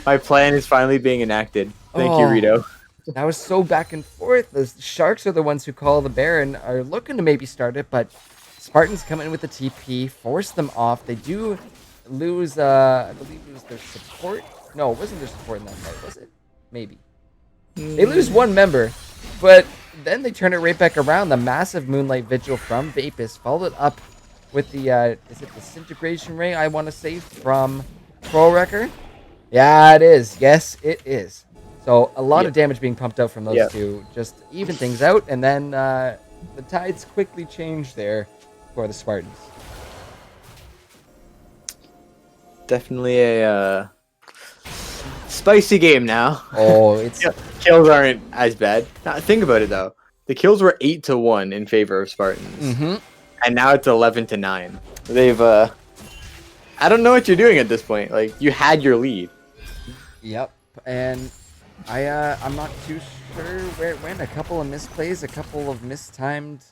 My plan is finally being enacted. Thank you, Rito. That was so back and forth. The Sharks are the ones who call the Baron, are looking to maybe start it, but Spartans come in with the TP, force them off. They do lose, I believe lose their support. No, it wasn't their support in that fight, was it? Maybe. They lose one member, but then they turn it right back around. The massive Moonlight Vigil from Vapus, followed up with the, is it Disintegration Ray, I want to say, from Trollwrecker? Yeah, it is. Yes, it is. So a lot of damage being pumped out from those two. Just even things out, and then the tides quickly change there for the Spartans. Definitely a spicy game now. Oh, it's kills aren't as bad. Now, think about it though. The kills were 8-1 in favor of Spartans, and now it's 11-9. They've I don't know what you're doing at this point. Like, you had your lead. Yep, and I'm not too sure where it went. A couple of misplays, a couple of mistimed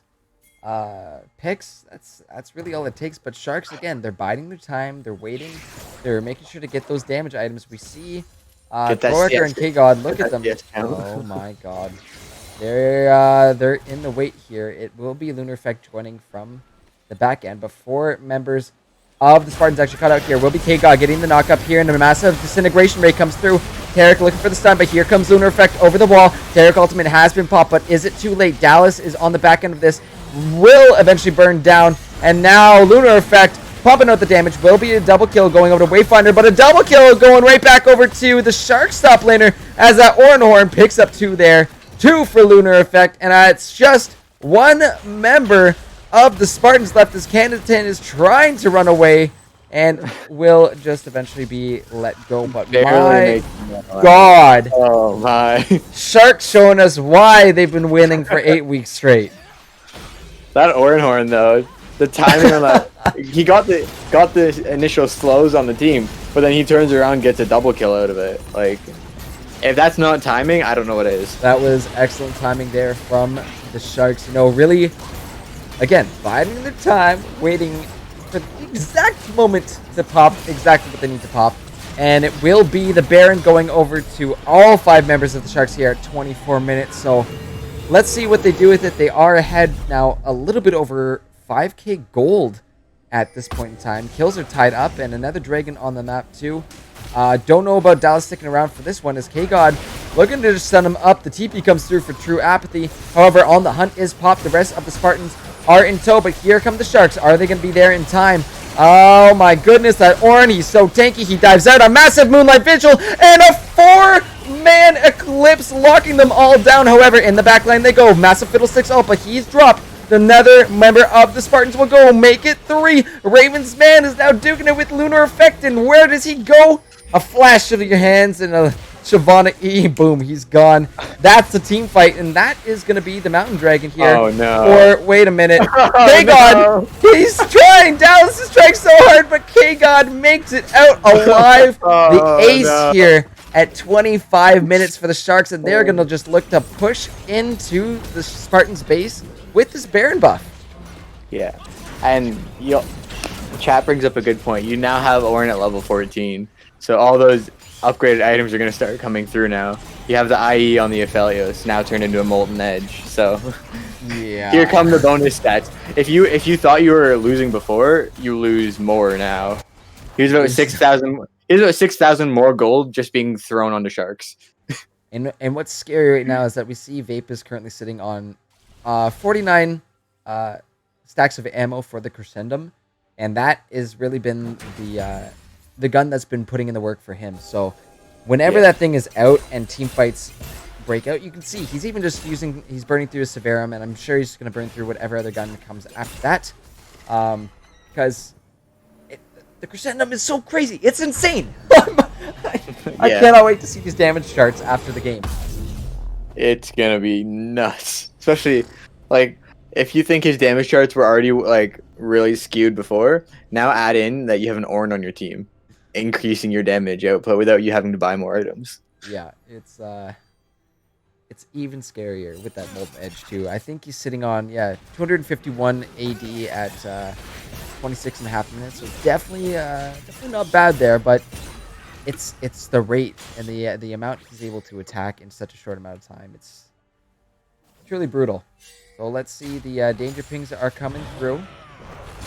picks. That's really all it takes. But Sharks, again, they're biding their time. They're waiting. They're making sure to get those damage items. We see Thorker and K-God. Look at them. Oh my god. They're in the wait here. It will be Lunar Effect joining from the back end before members of the Spartans actually cut out here. Will be K-God getting the knock up here, and a massive Disintegration Ray comes through. Tarek looking for the stun, but here comes Lunar Effect over the wall. Tarek ultimate has been popped, but is it too late? Dallas is on the back end of this, will eventually burn down, and now Lunar Effect pumping out the damage. Will be a double kill going over to Wayfinder, but a double kill going right back over to the Shark top laner, as that Orenhorn picks up 2 there. 2 for Lunar Effect, and it's just one member of the Spartans left, as Canatin is trying to run away and will just eventually be let go. But my god, oh my, Sharks showing us why they've been winning for 8 weeks straight. That Orenhorn though, the timing on that, he got the initial slows on the team, but then he turns around and gets a double kill out of it. Like, if that's not timing, I don't know what is. That was excellent timing there from the Sharks. You know, really, again, biding their time, waiting for the exact moment to pop exactly what they need to pop. And it will be the Baron going over to all 5 members of the Sharks here at 24 minutes. So let's see what they do with it. They are ahead now a little bit over 5k gold at this point in time. Kills are tied up, and another Dragon on the map too. Don't know about Dallas sticking around for this one, as K-God looking to just send him up. The TP comes through for True Apathy. However, on the hunt is popped. The rest of the Spartans are in tow, but here come the Sharks. Are they going to be there in time? Oh my goodness, that Orin, he's so tanky. He dives out. A massive Moonlight Vigil and a 4-man Eclipse locking them all down. However, in the back line they go. Massive Fiddlesticks ult, but he's dropped. Another member of the Spartans will go make it 3. Raven's man is now duking it with Lunar Effect, and where does he go? A flash of your hands and a Shyvana E. Boom, he's gone. That's the team fight, and that is going to be the Mountain Dragon here. Oh, no. Or, wait a minute. K-God, he's trying. Dallas is trying so hard, but K-God makes it out alive. The ace here at 25 minutes for the Sharks, and they're going to just look to push into the Spartans' base with this Baron buff. Yeah, and chat brings up a good point. You now have Orin at level 14. So all those upgraded items are going to start coming through now. You have the IE on the Aphelios, now turned into a Molten Edge. So yeah, here come the bonus stats. If you thought you were losing before, you lose more now. Here's about 6,000. Here's about 6,000 more gold just being thrown onto Sharks. And what's scary right now is that we see Vape is currently sitting on 49 stacks of ammo for the Crescendum, and that has really been the gun that's been putting in the work for him. So whenever that thing is out and team fights break out, you can see he's even just he's burning through his Severum, and I'm sure he's going to burn through whatever other gun comes after that, because the Crescendum is so crazy. It's insane. I cannot wait to see these damage charts after the game. It's gonna be nuts, especially like if you think his damage charts were already like really skewed before. Now add in that you have an Ornn on your team, increasing your damage output without you having to buy more items. Yeah, it's even scarier with that Molten Edge too. I think he's sitting on 251 AD at 26.5 minutes. So definitely not bad there, but it's the rate and the amount he's able to attack in such a short amount of time. It's truly brutal. So let's see, the danger pings are coming through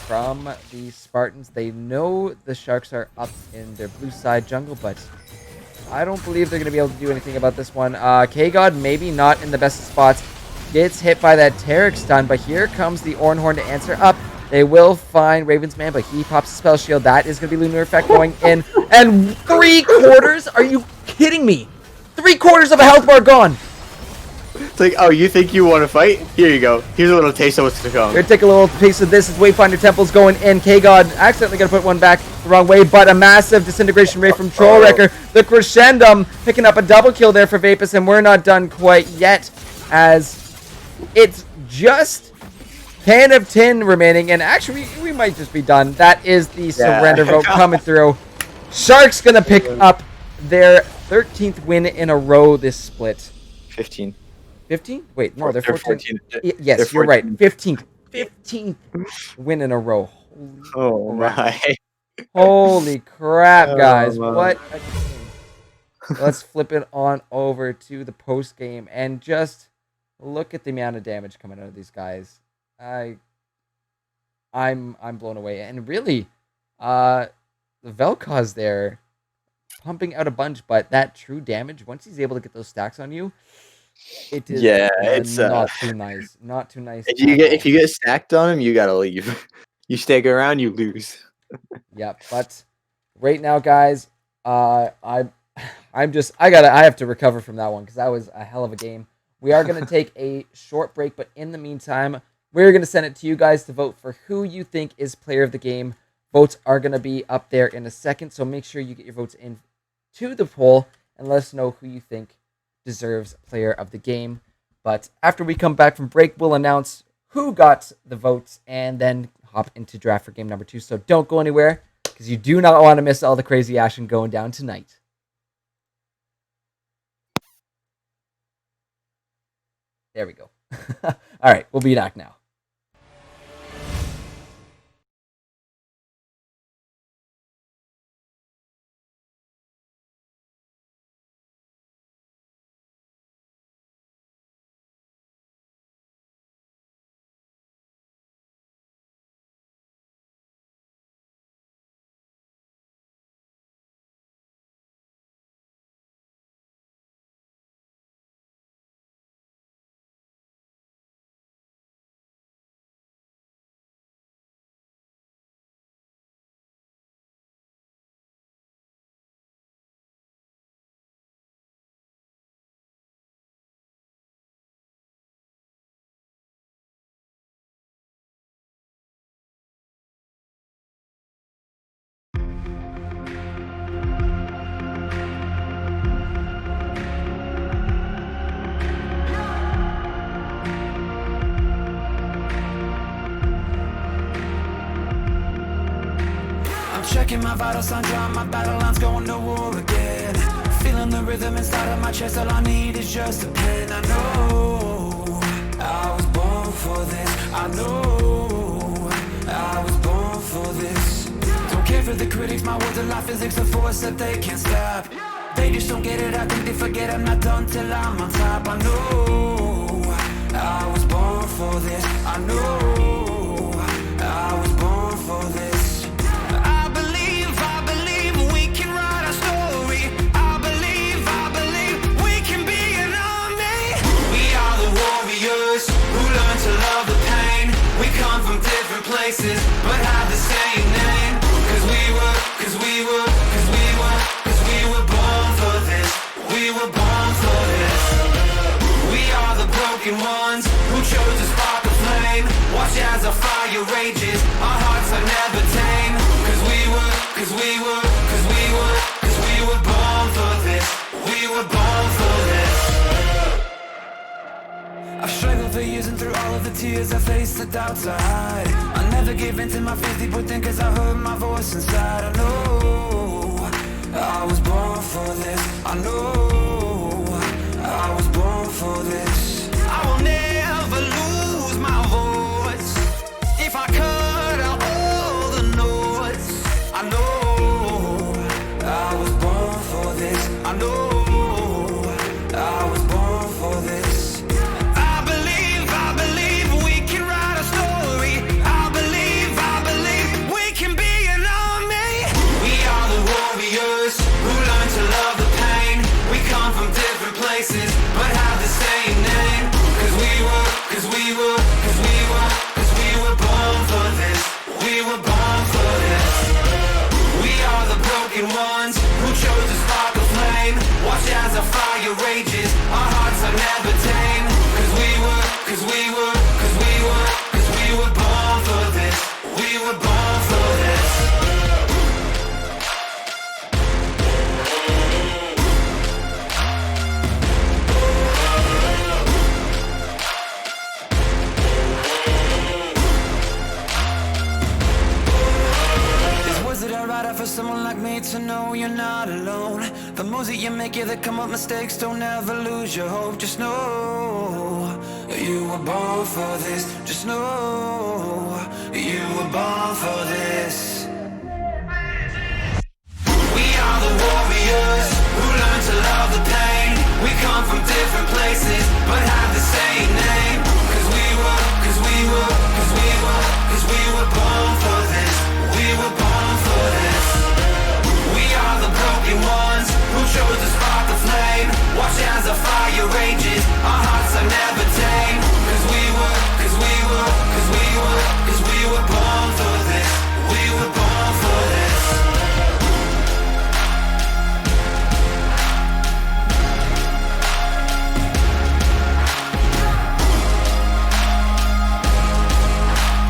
from the Spartans. They know the Sharks are up in their blue side jungle, but I don't believe they're going to be able to do anything about this one. K-God maybe not in the best spots. Gets hit by that Taric stun, but here comes the Ornhorn to answer up. They will find Raven's Man, but he pops a spell shield. That is going to be Lunar Effect going in. And 3/4? Are you kidding me? 3/4 of a health bar gone. It's like, oh, you think you want to fight? Here you go. Here's a little taste of what's to come. Here, take a little taste of this as Wayfinder Temple's going in. K-God accidentally going to put one back the wrong way, but a massive Disintegration Ray from Troll Wrecker. The Crescendum picking up a double kill there for Vapus, and we're not done quite yet, as it's just Can of Tin remaining, and actually, we might just be done. That is the surrender vote coming through. Sharks going to pick up their 13th win in a row this split. 15. 15? Wait, no, they're 14. 14. Yes, They're you're right. 14. 15th win in a row. Oh my. Holy crap, guys. Oh, What a game. Let's flip it on over to the post game and just look at the amount of damage coming out of these guys. I'm blown away. And really, the Vel'Koz there pumping out a bunch, but that true damage, once he's able to get those stacks on you, it is it's not too nice. Not too nice. If you get stacked on him, you gotta leave. You stick around, you lose. Yeah, but right now, guys, I have to recover from that one because that was a hell of a game. We are gonna take a short break, but in the meantime, we're gonna send it to you guys to vote for who you think is player of the game. Votes are gonna be up there in a second, so make sure you get your votes in to the poll and let us know who you think deserves player of the game. But after we come back from break, we'll announce who got the votes and then hop into draft for game number 2. So don't go anywhere because you do not want to miss all the crazy action going down tonight. There we go. All right, we'll be back now. Checking my vital signs, drawing my battle lines, going to war again. Feeling the rhythm inside of my chest, all I need is just a pen. I know I was born for this. I know I was born for this. Don't care for the critics, my words are like physics, a force that they can't stop. They just don't get it, I think they forget I'm not done till I'm on top. I know I was born for this. I know I was born for this. Who learn we were born for this. We are the broken ones who chose to spark a flame. Watch as our fire rages, our hearts are never tame. Cause we were born for this. We were born for this. I've struggled for years and through all of the tears I faced the doubts I hide. I never gave in to my fears deep within cause I heard my voice inside. I know I was born for this. I know I was born for this. I will never lose my voice if I cut out all the noise. I know I was born for this. I know I was born for this. I believe we can write a story. I believe we can be an army. We are the warriors who learn to love the pain. We come from different places but have the same name. Cause we were born for this. We were born for this. We are the broken ones who chose to spark a flame. Watch as our fire rages, our hearts are never tame. Cause we were born for this. We were born for this. For someone like me to know you're not alone. The moves that you make, yeah, that come up mistakes. Don't ever lose your hope. Just know you were born for this. Just know you were born for this. We are the warriors who learn to love the pain. We come from different places but have the same name. Cause we were born for this. We were born for this. We are the broken ones who chose to spark the flame. Watch as the fire rages, our hearts are never tame. Cause we were born for this. We were born for this.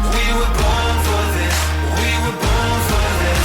We were born for this. We were born for this.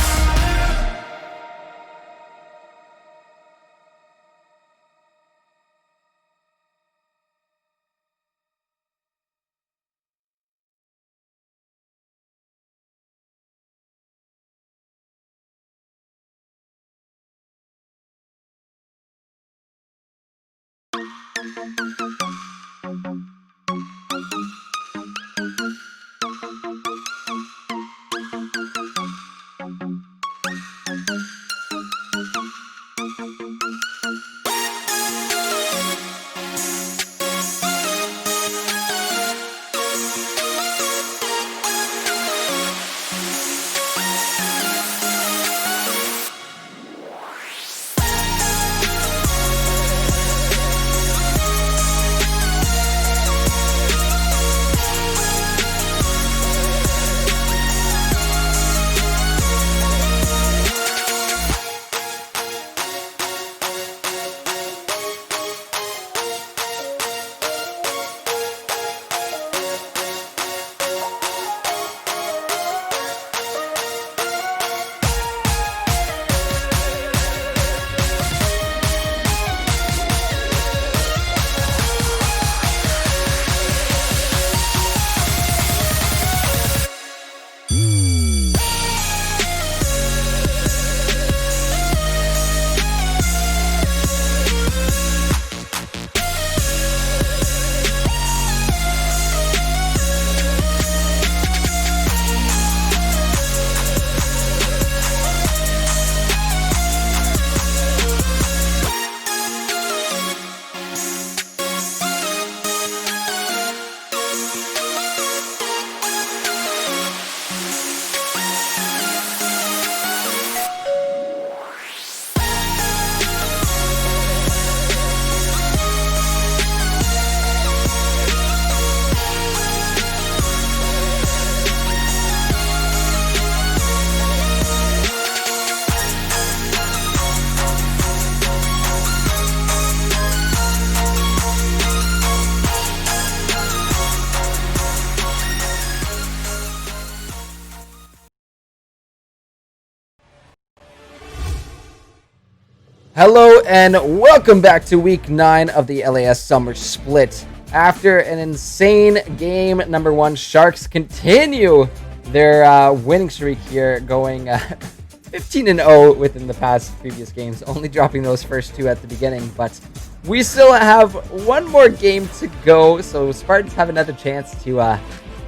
Hello and welcome back to week 9 of the LAS Summer Split. After an insane game number 1, Sharks continue their winning streak here, going 15-0 within the past previous games, only dropping those first 2 at the beginning. But we still have one more game to go, so Spartans have another chance to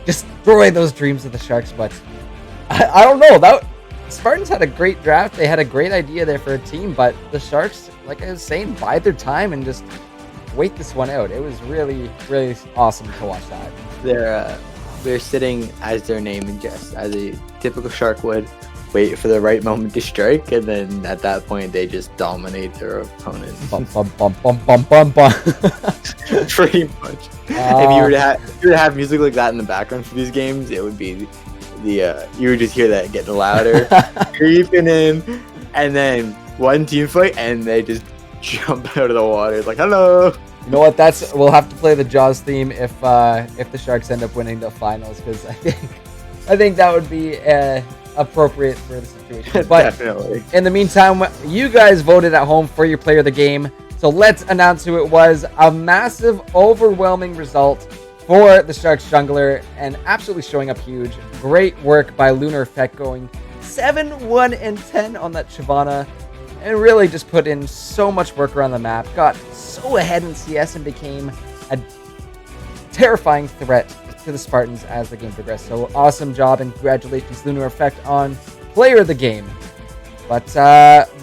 destroy those dreams of the Sharks. But I don't know. Spartans had a great draft. They had a great idea there for a team, but the Sharks, like I was saying, bide their time and just wait this one out. It was really, really awesome to watch that. They're sitting, as their name suggests, as a typical Shark would, wait for the right moment to strike, and then at that point they just dominate their opponent. Bum, bum, bum, bum, bum, bum, bum. Pretty much. If you were to have music like that in the background for these games, it would be you would just hear that getting louder, creeping in, and then one team fight, and they just jump out of the water. It's like, hello. You know what? We'll have to play the Jaws theme if the Sharks end up winning the finals, because I think that would be appropriate for the situation. But Definitely. in the meantime, you guys voted at home for your player of the game, so let's announce who it was. A massive, overwhelming result for the Sharks jungler, and absolutely showing up huge. Great work by Lunar Effect, going 7-1-10 on that Shyvana, and really just put in so much work around the map. Got so ahead in CS and became a terrifying threat to the Spartans as the game progressed. So awesome job, and congratulations Lunar Effect on player of the game. But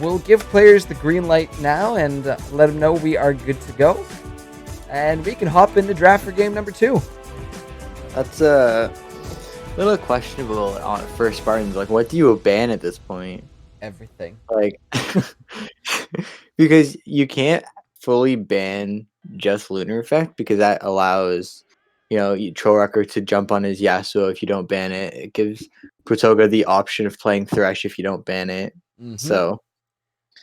we'll give players the green light now and let them know we are good to go. And we can hop into draft for game number 2. That's a little questionable for Spartans. Like, what do you ban at this point? Everything. Like, because you can't fully ban just Lunar Effect, because that allows, Trollwrecker to jump on his Yasuo if you don't ban it. It gives Protogga the option of playing Thresh if you don't ban it. Mm-hmm. So,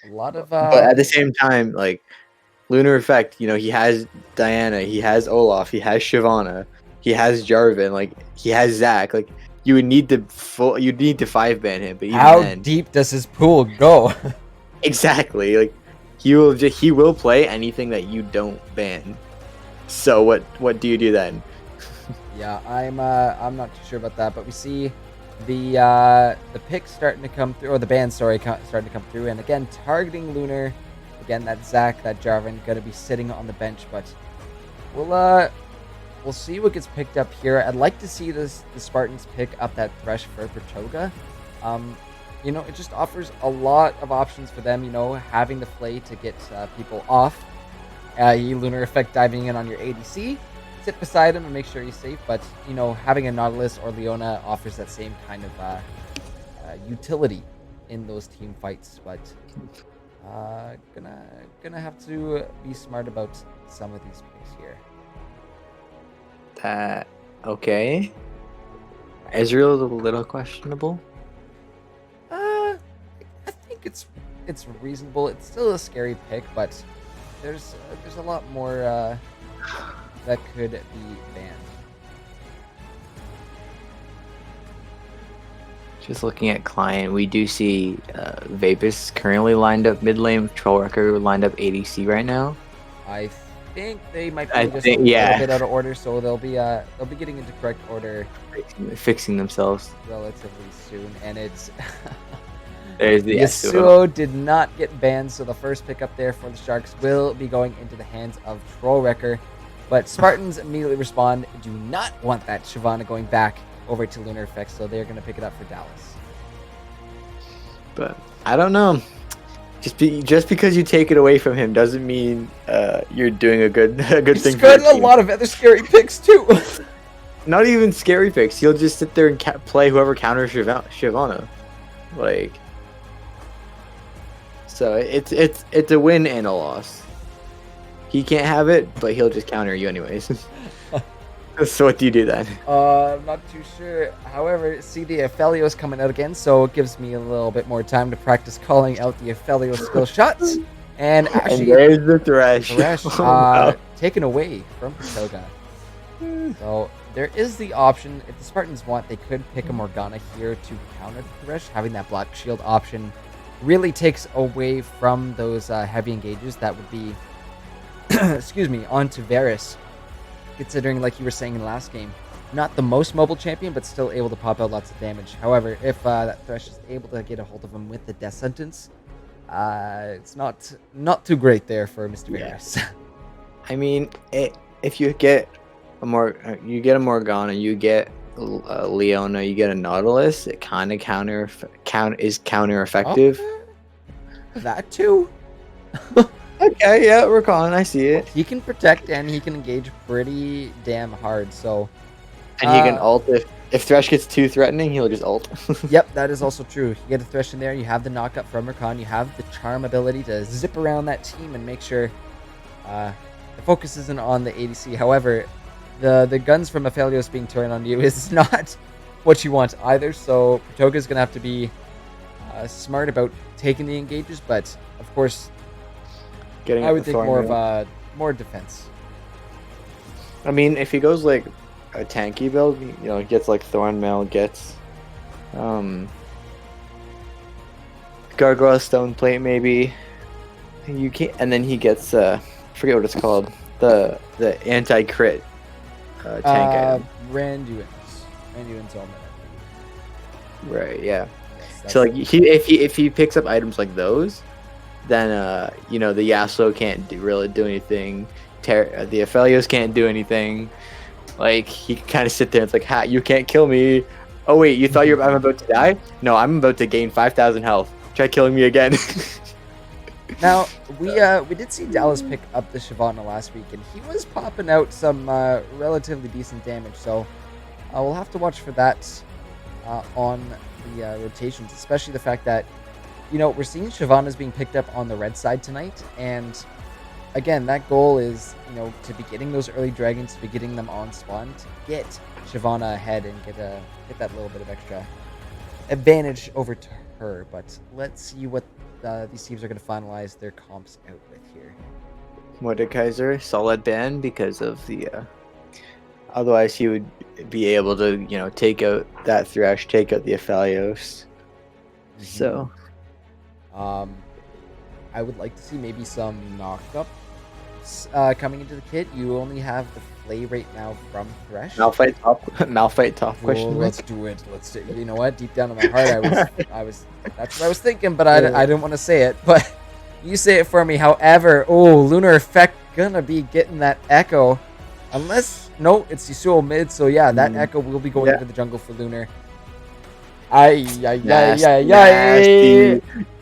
a lot of. But at the same time, like, Lunar Effect, he has Diana, he has Olaf, he has Shyvana, he has Jarvan, like, he has Zac. Like, you'd need to 5-ban him. But even how then, deep does his pool go? Exactly. Like, he will play anything that you don't ban. So what do you do then? Yeah, I'm not too sure about that, but we see the pick starting to come through, or the ban, starting to come through, and again targeting Lunar. Again, that Zac, that Jarvan, gonna be sitting on the bench, but we'll see what gets picked up here. I'd like to see the Spartans pick up that Thresh for Protogga. It just offers a lot of options for them. Having the Flay to get people off. Lunar Effect diving in on your ADC, sit beside him and make sure he's safe. But having a Nautilus or Leona offers that same kind of utility in those team fights. But gonna have to be smart about some of these picks here. Okay. Ezreal's a little questionable. I think it's reasonable. It's still a scary pick, but there's a lot more that could be banned. Just looking at client, we do see Vapus currently lined up mid lane, Trollwrecker lined up ADC right now. I think they might be a little bit out of order, so they'll be getting into correct order, fixing themselves relatively soon. And it's there's the Yasuo did not get banned, so the first pick up there for the Sharks will be going into the hands of Trollwrecker. But Spartans immediately respond, do not want that Shyvana going back over to Lunar Effect, so they're going to pick it up for Dallas. But I don't know. Just because you take it away from him doesn't mean you're doing a good thing. He's got a lot of other scary picks too. Not even scary picks. He'll just sit there and play whoever counters Shyvana. Like, so it's a win and a loss. He can't have it, but he'll just counter you anyways. So what do you do then? I'm not too sure. However, see the Aphelios coming out again, so it gives me a little bit more time to practice calling out the Aphelios skill shots. And actually, there's the Thresh. Taken away from Protogga. So there is the option, if the Spartans want, they could pick a Morgana here to counter the Thresh, having that Black Shield option really takes away from those heavy engages that would be, excuse me, onto Varus. Considering, like you were saying in the last game, not the most mobile champion, but still able to pop out lots of damage. However, if that Thresh is able to get a hold of him with the death sentence, it's not too great there for Mr. Varus. I mean, if you get a Morgana, you get a Leona, you get a Nautilus, it kind of counter effective. Okay. That too. Okay, yeah, Rakan, I see it. He can protect and he can engage pretty damn hard. So, And he can ult if Thresh gets too threatening, he'll just ult. Yep, that is also true. You get a Thresh in there, you have the knockup from Rakan, you have the charm ability to zip around that team and make sure the focus isn't on the ADC. However, the guns from Aphelios being turned on you is not what you want either. So Protogga's gonna have to be smart about taking the engages, but of course, I would think more defense. I mean, if he goes like a tanky build, gets like Thornmail, gets Gargoyle Stone Plate maybe. You can't, and then he gets I forget what it's called, the anti-crit tank item. Randuin's Omen. Right, yeah. Yes, So like if he picks up items like those, then the Yasuo can't really do anything. The Aphelios can't do anything. Like he can kind of sit there. And it's like, "Ha, you can't kill me." Oh wait, you thought I'm about to die? No, I'm about to gain 5,000 health. Try killing me again. Now we did see Dallas pick up the Shyvana last week, and he was popping out some relatively decent damage. So we'll have to watch for that on the rotations, especially the fact that we're seeing Shyvana's being picked up on the red side tonight, and again, that goal is to be getting those early dragons, to be getting them on spawn, to get Shyvana ahead and get that little bit of extra advantage over to her. But let's see what these teams are going to finalize their comps out with here. Mordekaiser, solid ban because of the otherwise he would be able to take out that Thresh, take out the Aphelios. So I would like to see maybe some knockup coming into the kit. You only have the Flay right now from Thresh. Malphite top question mark. Let's do it. Let's do. You know what? Deep down in my heart, I was. That's what I was thinking, but I didn't want to say it. But you say it for me. However, Lunar Effect gonna be getting that echo, unless it's Yasuo mid. So yeah, that echo will be going into the jungle for Lunar.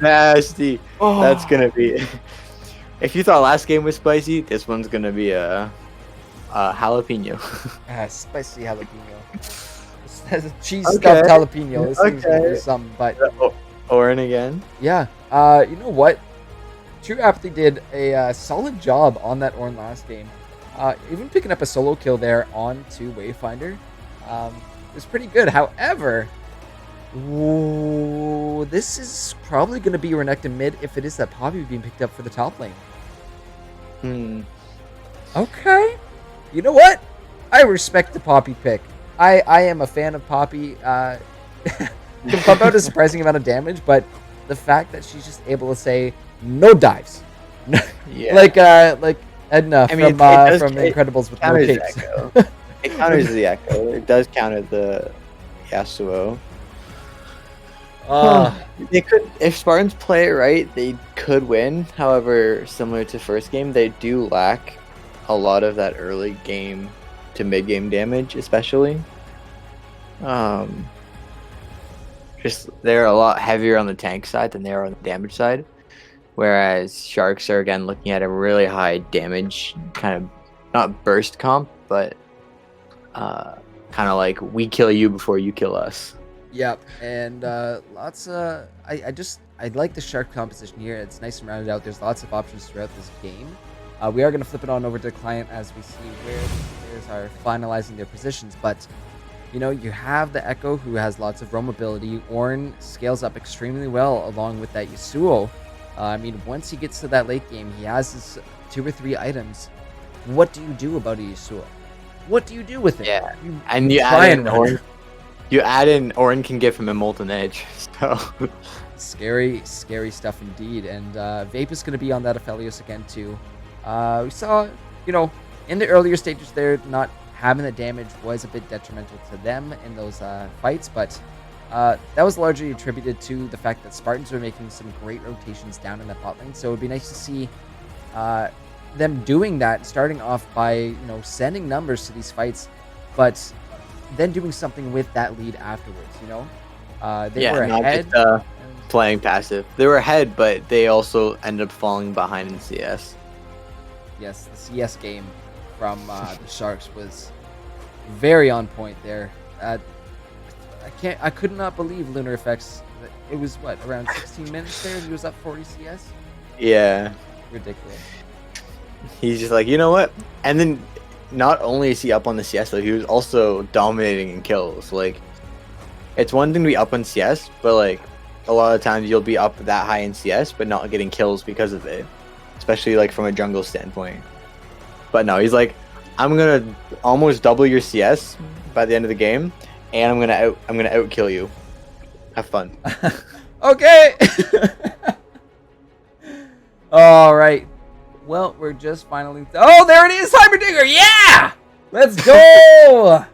Nasty. Oh. That's gonna be. If you thought last game was spicy, this one's gonna be a jalapeno. Spicy jalapeno. Cheese stuffed jalapeno. This thing's gonna be something. But Orin again. Yeah. You know what? True Apathy did a solid job on that Orin last game. Even picking up a solo kill there on to Wayfinder. It was pretty good. However, this is probably going to be Renekton mid if it is that Poppy being picked up for the top lane. Okay. You know what? I respect the Poppy pick. I am a fan of Poppy. Can pump out a surprising amount of damage, but the fact that she's just able to say no dives. like Edna from The Incredibles with no capes. It counters the echo. It does counter the Yasuo. They could, if Spartans play it right, they could win. However, similar to first game, they do lack a lot of that early game to mid game damage, especially. Just they're a lot heavier on the tank side than they are on the damage side. Whereas Sharks are again looking at a really high damage kind of not burst comp, but kind of like we kill you before you kill us. Yep, and lots of I like the Shark composition here. It's nice and rounded out. There's lots of options throughout this game. We are going to flip it on over to the client as we see where the players are finalizing their positions. But you have the Echo who has lots of roam ability. Ornn scales up extremely well along with that Yasuo. Once he gets to that late game, he has his 2 or 3 items. What do you do about a Yasuo? What do you do with it? Yeah, you add in Ornn can give him a Molten Edge. Scary, scary stuff indeed. And Vape is going to be on that Aphelios again too. We saw, in the earlier stages there, not having the damage was a bit detrimental to them in those fights, but that was largely attributed to the fact that Spartans were making some great rotations down in the bot lane. So it would be nice to see them doing that, starting off by sending numbers to these fights, but then doing something with that lead afterwards. They were ahead. Not just, playing passive. They were ahead, but they also ended up falling behind in CS. Yes, the CS game from the Sharks was very on point there. I could not believe Lunar Effects. It was around 16 minutes there. He was up 40 CS. Yeah, ridiculous. He's just like, you know what? And then not only is he up on the CS, but he was also dominating in kills. Like, it's one thing to be up on CS, but like a lot of times you'll be up that high in CS, but not getting kills because of it, especially like from a jungle standpoint. But no, he's like, I'm gonna almost double your CS by the end of the game, and I'm gonna out kill you. Have fun. Okay. All right. Well, we're just finally. Oh, there it is, Heimerdinger. Yeah, let's go.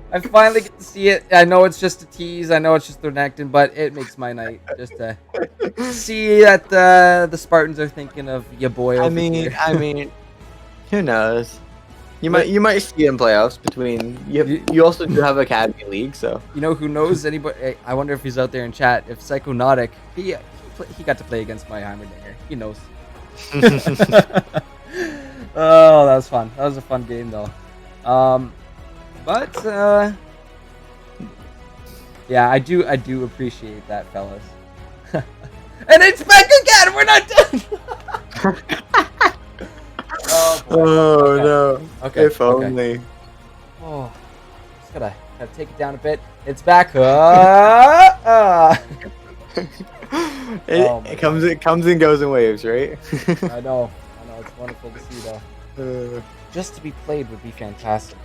I finally get to see it. I know it's just a tease. I know it's just Thornacton, but it makes my night just to see that the Spartans are thinking of your boy. I mean, who knows? You might see in playoffs between you also do have Academy League, so who knows anybody. I wonder if he's out there in chat. If Psychonautic, he got to play against my Heimerdinger. He knows. Oh, that was fun. That was a fun game though. But yeah, I do appreciate that, fellas. And it's back again. We're not done. Oh no. Okay. If only. Oh, just gotta take it down a bit. It's back. It comes and goes in waves, right? I know. It's wonderful to see though. Just to be played would be fantastic.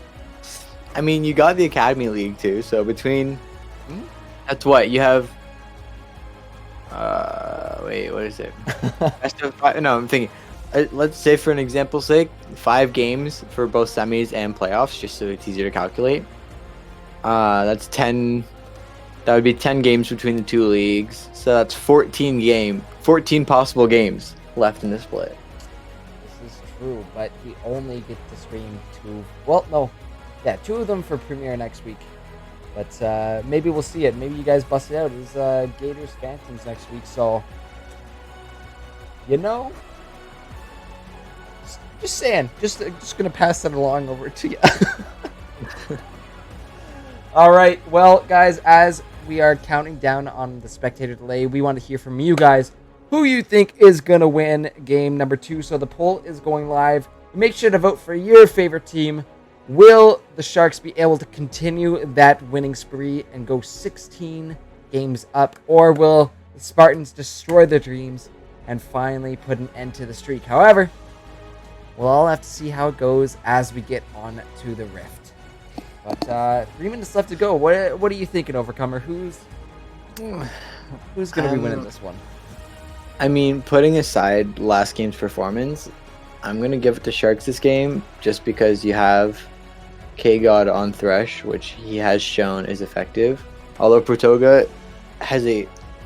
I mean, you got the Academy League too, so between that's what you have. Wait, what is it? Best of five, no, I'm thinking. Let's say, for an example's sake, 5 games for both semis and playoffs, just so it's easier to calculate. That's 10. That would be 10 games between the 2 leagues, so that's 14 possible games left in the split. This is true, but we only get to stream 2. Well, no. Yeah, 2 of them for premiere next week. But maybe we'll see it. Maybe you guys bust it out. It's Gators Phantoms next week, so just saying. Just gonna pass that along over to you. All right. Well, guys, as we are counting down on the spectator delay, we want to hear from you guys who you think is gonna win game number 2. So the poll is going live. Make sure to vote for your favorite team. Will the Sharks be able to continue that winning spree and go 16 games up, or will the Spartans destroy their dreams and finally put an end to the streak? However, we'll all have to see how it goes as we get on to the Rift. But 3 minutes left to go. What are you thinking, Overcomer? Who's going to be winning this one? I mean, putting aside last game's performance, I'm going to give it to Sharks this game just because you have K-God on Thresh, which he has shown is effective. Although Protoga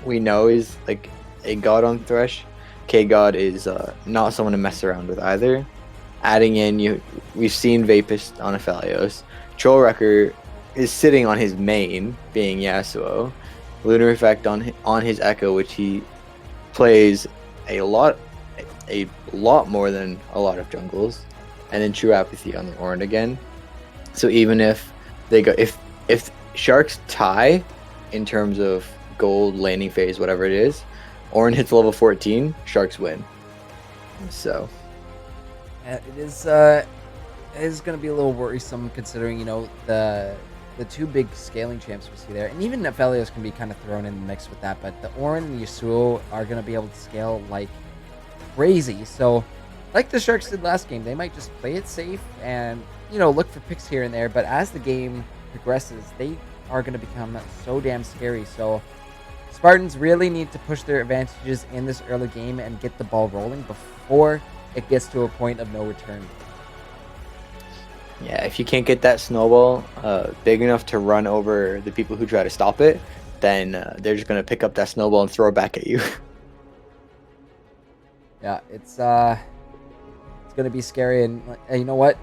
we know is like a god on Thresh, K-God is not someone to mess around with either. Adding in, we've seen Vapist on Aphelios. Troll Wrecker is sitting on his main, being Yasuo. Lunar Effect on his Echo, which he plays a lot more than a lot of jungles, and then True Apathy on the Orin again. So even if if Sharks tie in terms of gold laning phase, whatever it is, Orin hits level 14, Sharks win. So it is going to be a little worrisome considering the 2 big scaling champs we see there, and even Aphelios can be kind of thrown in the mix with that. But the Orin and Yasuo are going to be able to scale like crazy. So, like the Sharks did last game, they might just play it safe and look for picks here and there. But as the game progresses, they are going to become so damn scary. So Spartans really need to push their advantages in this early game and get the ball rolling before it gets to a point of no return. Yeah, if you can't get that snowball big enough to run over the people who try to stop it, then they're just gonna pick up that snowball and throw it back at you. Yeah, it's gonna be scary, and you know what?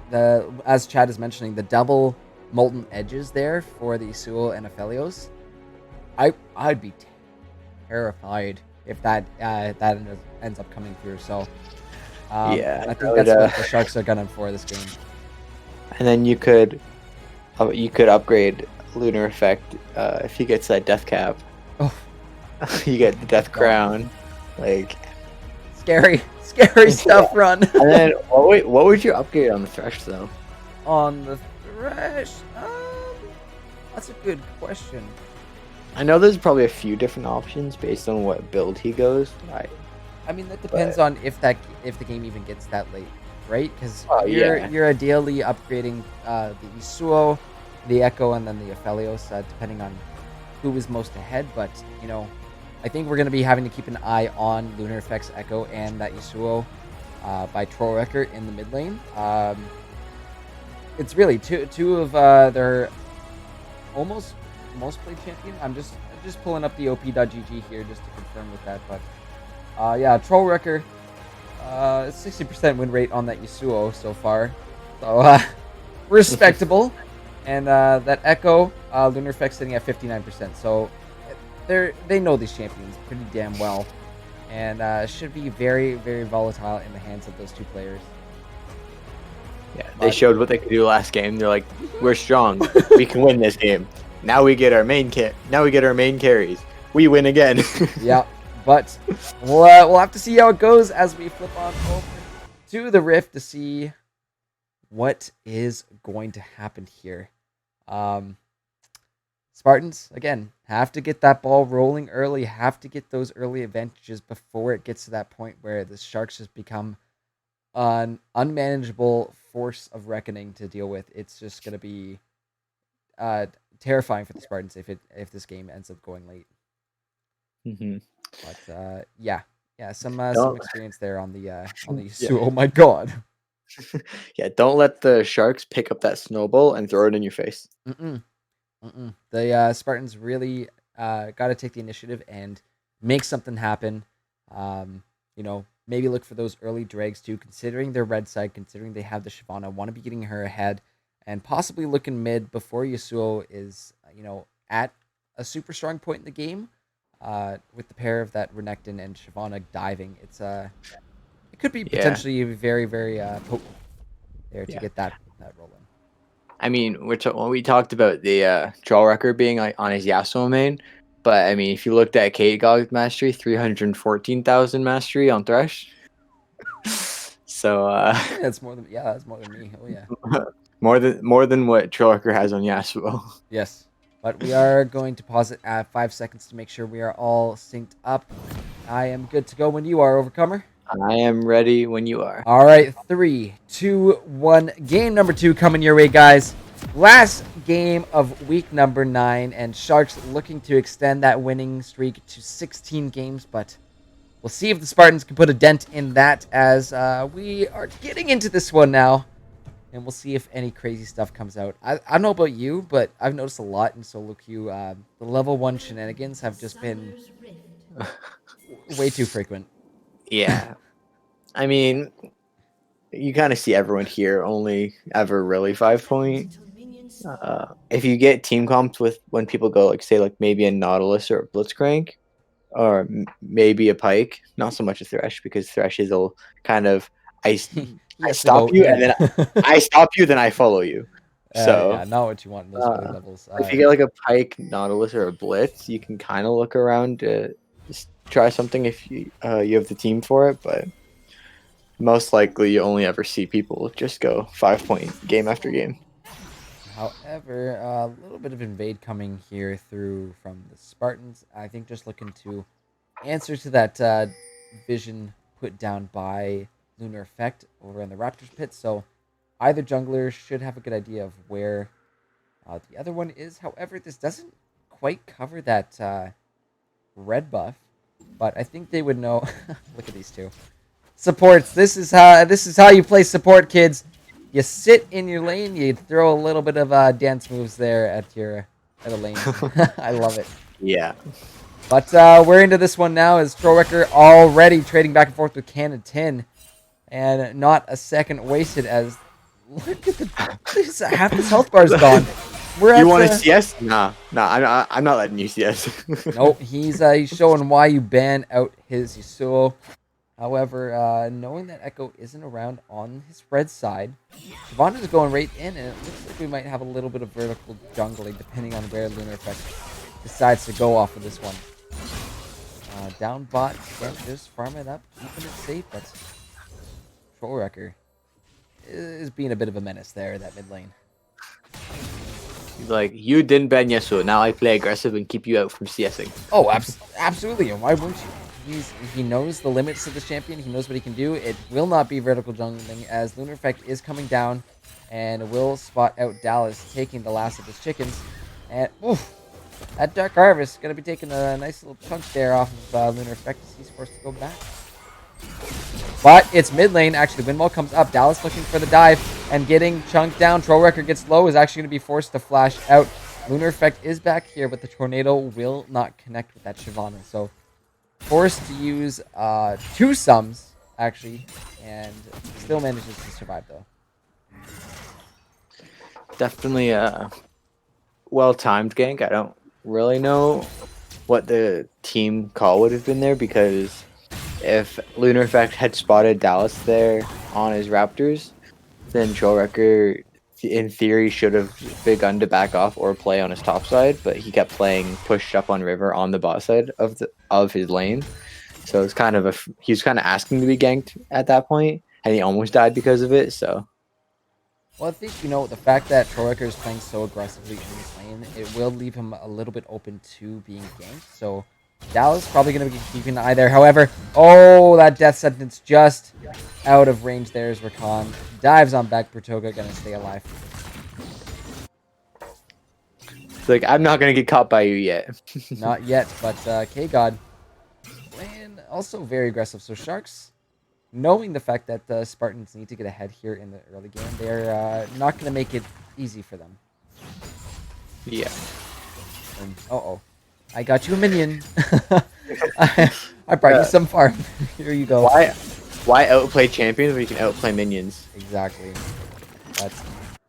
As Chad is mentioning, the double molten edges there for the Yasuo and Aphelios. I'd be terrified if that ends up coming through. So Yeah, I think that's what the Sharks are gunning for this game. And then you could upgrade Lunar Effect if he gets that death cap. Oh, You get the death crown, like scary stuff. Run. And then what would you upgrade on the Thresh though? On the Thresh, that's a good question. I know there's probably a few different options based on what build he goes. I mean, that depends on if the game even gets that late, right? Because yeah. you're ideally upgrading the Yasuo, the Echo, and then the Aphelios, depending on who is most ahead. But you know, I think we're going to be having to keep an eye on Lunar Effects Echo and that Yasuo by Trollwrecker in the mid lane. It's really two of their almost most played champion. I'm just pulling up the op.gg here just to confirm with that. But yeah, Trollwrecker, 60% win rate on that Yasuo so far. So respectable. And that Echo, Lunar Effect sitting at 59%. So they know these champions pretty damn well, and should be very, very volatile in the hands of those two players. Yeah, they showed what they could do last game. They're like, we're strong. We can win this game. Now we get our main carries. We win again. Yeah, but we'll have to see how it goes as we flip on over to the Rift to see what is going to happen here. Spartans, again, have to get that ball rolling early, have to get those early advantages before it gets to that point where the Sharks just become an unmanageable force of reckoning to deal with. It's just going to be terrifying for the Spartans if this game ends up going late. Mm-hmm. But yeah, some experience there on the Yasuo. Yeah. Oh my god. Yeah, don't let the Sharks pick up that snowball and throw it in your face. The Spartans really got to take the initiative and make something happen. Maybe look for those early drags too, considering their red side, considering they have the Shyvana, want to be getting her ahead, and possibly looking mid before Yasuo is, at a super strong point in the game. With the pair of that Renekton and Shyvana diving, it could be potentially very, very potent there to get that rolling. I mean, we talked about the Trollwrecker being on his Yasuo main, but I mean, if you looked at Kate mastery, 314,000 mastery on Thresh. So that's more than me. Oh yeah. more than what Trollwrecker has on Yasuo. Yes. But we are going to pause it at 5 seconds to make sure we are all synced up. I am good to go when you are, Overcomer. I am ready when you are. All right, 3, 2, 1. Game number 2 coming your way, guys. Last game of week number 9, and Sharks looking to extend that winning streak to 16 games, but we'll see if the Spartans can put a dent in that as we are getting into this one now. And we'll see if any crazy stuff comes out. I don't know about you, but I've noticed a lot in solo queue. The level 1 shenanigans have just been way too frequent. Yeah. I mean, you kind of see everyone here only ever really 5 point. If you get team comps with when people go, like, say, like maybe a Nautilus or a Blitzcrank, or maybe a Pike, not so much a Thresh, because Thresh is a kind of... I stop you, and then I stop you, then I follow you. So yeah, not what you want in those early levels. If you get like a Pike, Nautilus, or a Blitz, you can kind of look around to just try something if you have the team for it. But most likely, you only ever see people just go 5 point game after game. However, a little bit of invade coming here through from the Spartans. I think just looking to answer to that vision put down by Lunar Effect over in the Raptors pit. So either jungler should have a good idea of where the other one is. However, this doesn't quite cover that red buff, but I think they would know. Look at these two supports. This is how you play support, kids. You sit in your lane. You throw a little bit of dance moves there at a lane. I love it. Yeah. But we're into this one now as Trollwrecker already trading back and forth with Cannon 10. And not a second wasted as look at half his health bar is gone. You want to CS? Nah, I'm not letting you CS. Nope, he's showing why you ban out his Yasuo. However, knowing that Echo isn't around on his red side, Shyvana is going right in, and it looks like we might have a little bit of vertical jungling depending on where Lunar Effect decides to go off of this one. Down bot, again, just farming it up, keeping it safe, but Trollwrecker is being a bit of a menace there, that mid lane. He's like, you didn't ban Yasuo, now I play aggressive and keep you out from CSing. Oh, absolutely, and why wouldn't you? He knows the limits of the champion, he knows what he can do. It will not be vertical jungling as Lunar Effect is coming down and will spot out Dallas, taking the last of his chickens. And, oof, that Dark Harvest going to be taking a nice little chunk there off of Lunar Effect as he's forced to go back. But it's mid lane. Actually, Windwall comes up. Dallas looking for the dive and getting chunked down. Trollwrecker gets low, is actually going to be forced to flash out. Lunar Effect is back here, but the tornado will not connect with that Shyvana. So forced to use two sums, actually, and still manages to survive, though. Definitely a well-timed gank. I don't really know what the team call would have been there, because if Lunar Effect had spotted Dallas there on his Raptors, then Trollwrecker, in theory, should have begun to back off or play on his top side, but he kept playing pushed up on River on the bot side of his lane. So it's kind of he was kind of asking to be ganked at that point, and he almost died because of it. So. Well, I think, the fact that Trollwrecker is playing so aggressively in this lane, it will leave him a little bit open to being ganked. So Dallas probably going to be keeping an eye there. However, oh, that death sentence just out of range there as Rakan dives on back. Bertoga going to stay alive. It's like, I'm not going to get caught by you yet. Not yet, but K-God playing also very aggressive. So Sharks, knowing the fact that the Spartans need to get ahead here in the early game, they're not going to make it easy for them. Yeah. And, uh-oh. I got you a minion. I brought you some farm. Here you go. Why outplay champions when you can outplay minions? Exactly. That's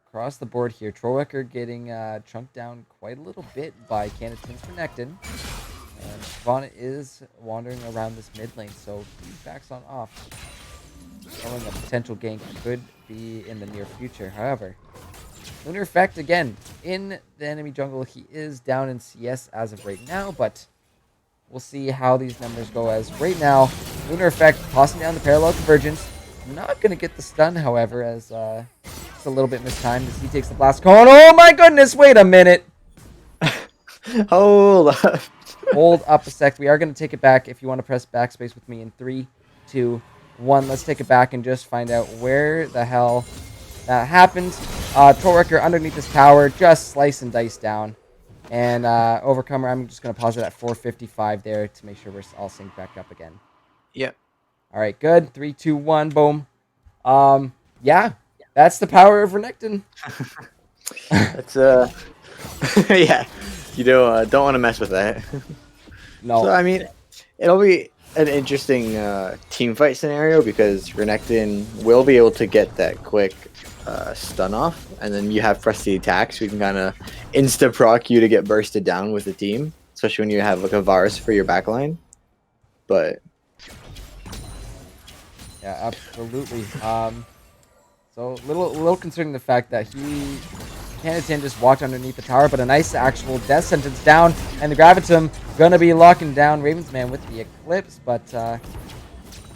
across the board here. Trollwrecker getting chunked down quite a little bit by Cannatin's Connected. And Shyvana is wandering around this mid lane, so he backs on off. Showing a potential gank could be in the near future. However, Lunar Effect, again, in the enemy jungle. He is down in CS as of right now, but we'll see how these numbers go as right now. Lunar Effect tossing down the parallel convergence. Not going to get the stun, however, as it's a little bit mistimed as he takes the blast cone. Oh my goodness, wait a minute. Hold up. Hold up a sec. We are going to take it back. If you want to press backspace with me in 3, 2, 1. Let's take it back and just find out where the hell that happened. Trollwrecker underneath this tower, just slice and dice down. And Overcomer, I'm just going to pause it at 455 there to make sure we're all synced back up again. Yep. All right, good. 3, 2, 1, boom. Yeah, that's the power of Renekton. That's yeah. You don't want to mess with that. No. So I mean, it'll be an interesting team fight scenario because Renekton will be able to get that quick stun off, and then you have Frosty attacks, so you can kind of insta proc you to get bursted down with the team, especially when you have like a Varus for your backline. But yeah, absolutely. So little concerning the fact that Canadian just walked underneath the tower, but a nice actual death sentence down, and the Gravitum gonna be locking down Ravensman with the Eclipse, but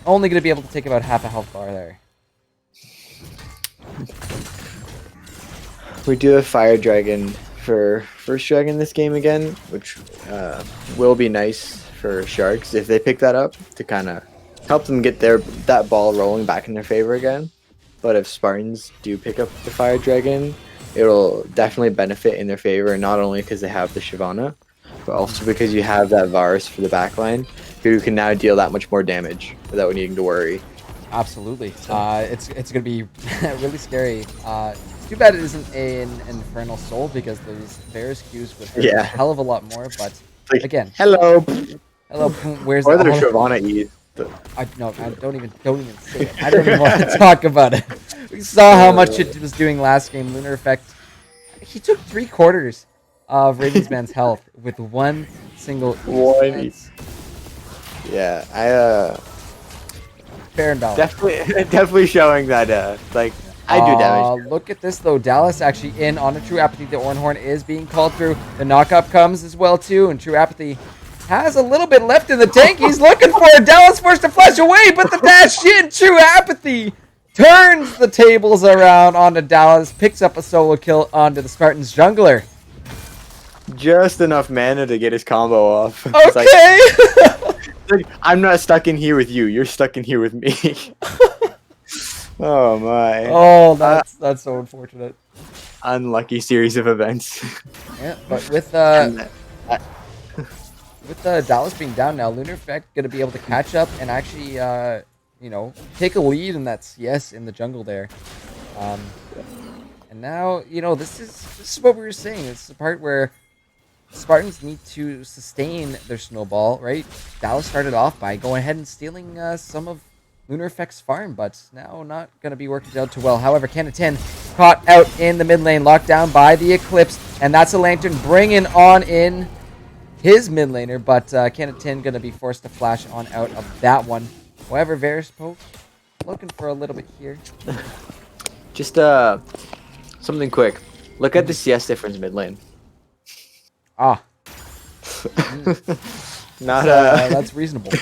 only gonna be able to take about half a health bar there. we do have Fire Dragon for first dragon this game again, which will be nice for Sharks if they pick that up to kind of help them get that ball rolling back in their favor again. But if Spartans do pick up the Fire Dragon, it'll definitely benefit in their favor, not only because they have the Shyvana, but also because you have that Varus for the backline, who can now deal that much more damage without needing to worry. Absolutely. It's gonna be really scary. It's too bad it isn't an Infernal Soul because those Varus Qs would hurt a hell of a lot more. But Like, again, hello. where's Or the their Shyvana E's. I don't even say it. I don't even want to talk about it. We saw how much it was doing last game. Lunar Effect. He took 3/4 of Ravensman's health with one single One. Yeah, fair and balanced. definitely showing that like I do damage. Look at this though. Dallas actually in on a True Apathy. The Ornhorn is being called through. The knockup comes as well too, and True Apathy has a little bit left in the tank. He's looking for it. Dallas forced to flash away, but the dash in. True Apathy turns the tables around onto Dallas, picks up a solo kill onto the Spartans jungler. Just enough mana to get his combo off. Okay. Like, I'm not stuck in here with you. You're stuck in here with me. Oh my. Oh, that's so unfortunate. Unlucky series of events. Yeah, but with Dallas being down now, Lunar Effect gonna be able to catch up and actually take a lead in that CS in the jungle there. And now, this is what we were saying. It's the part where Spartans need to sustain their snowball, right? Dallas started off by going ahead and stealing some of Lunar Effect's farm, but now not going to be working out too well. However, Canada caught out in the mid lane, locked down by the Eclipse, and that's a Lantern bringing on in his mid laner, but Canada going to be forced to flash on out of that one. However, Varus Poke looking for a little bit here. Just something quick. Look at the CS difference mid lane. Not that's reasonable.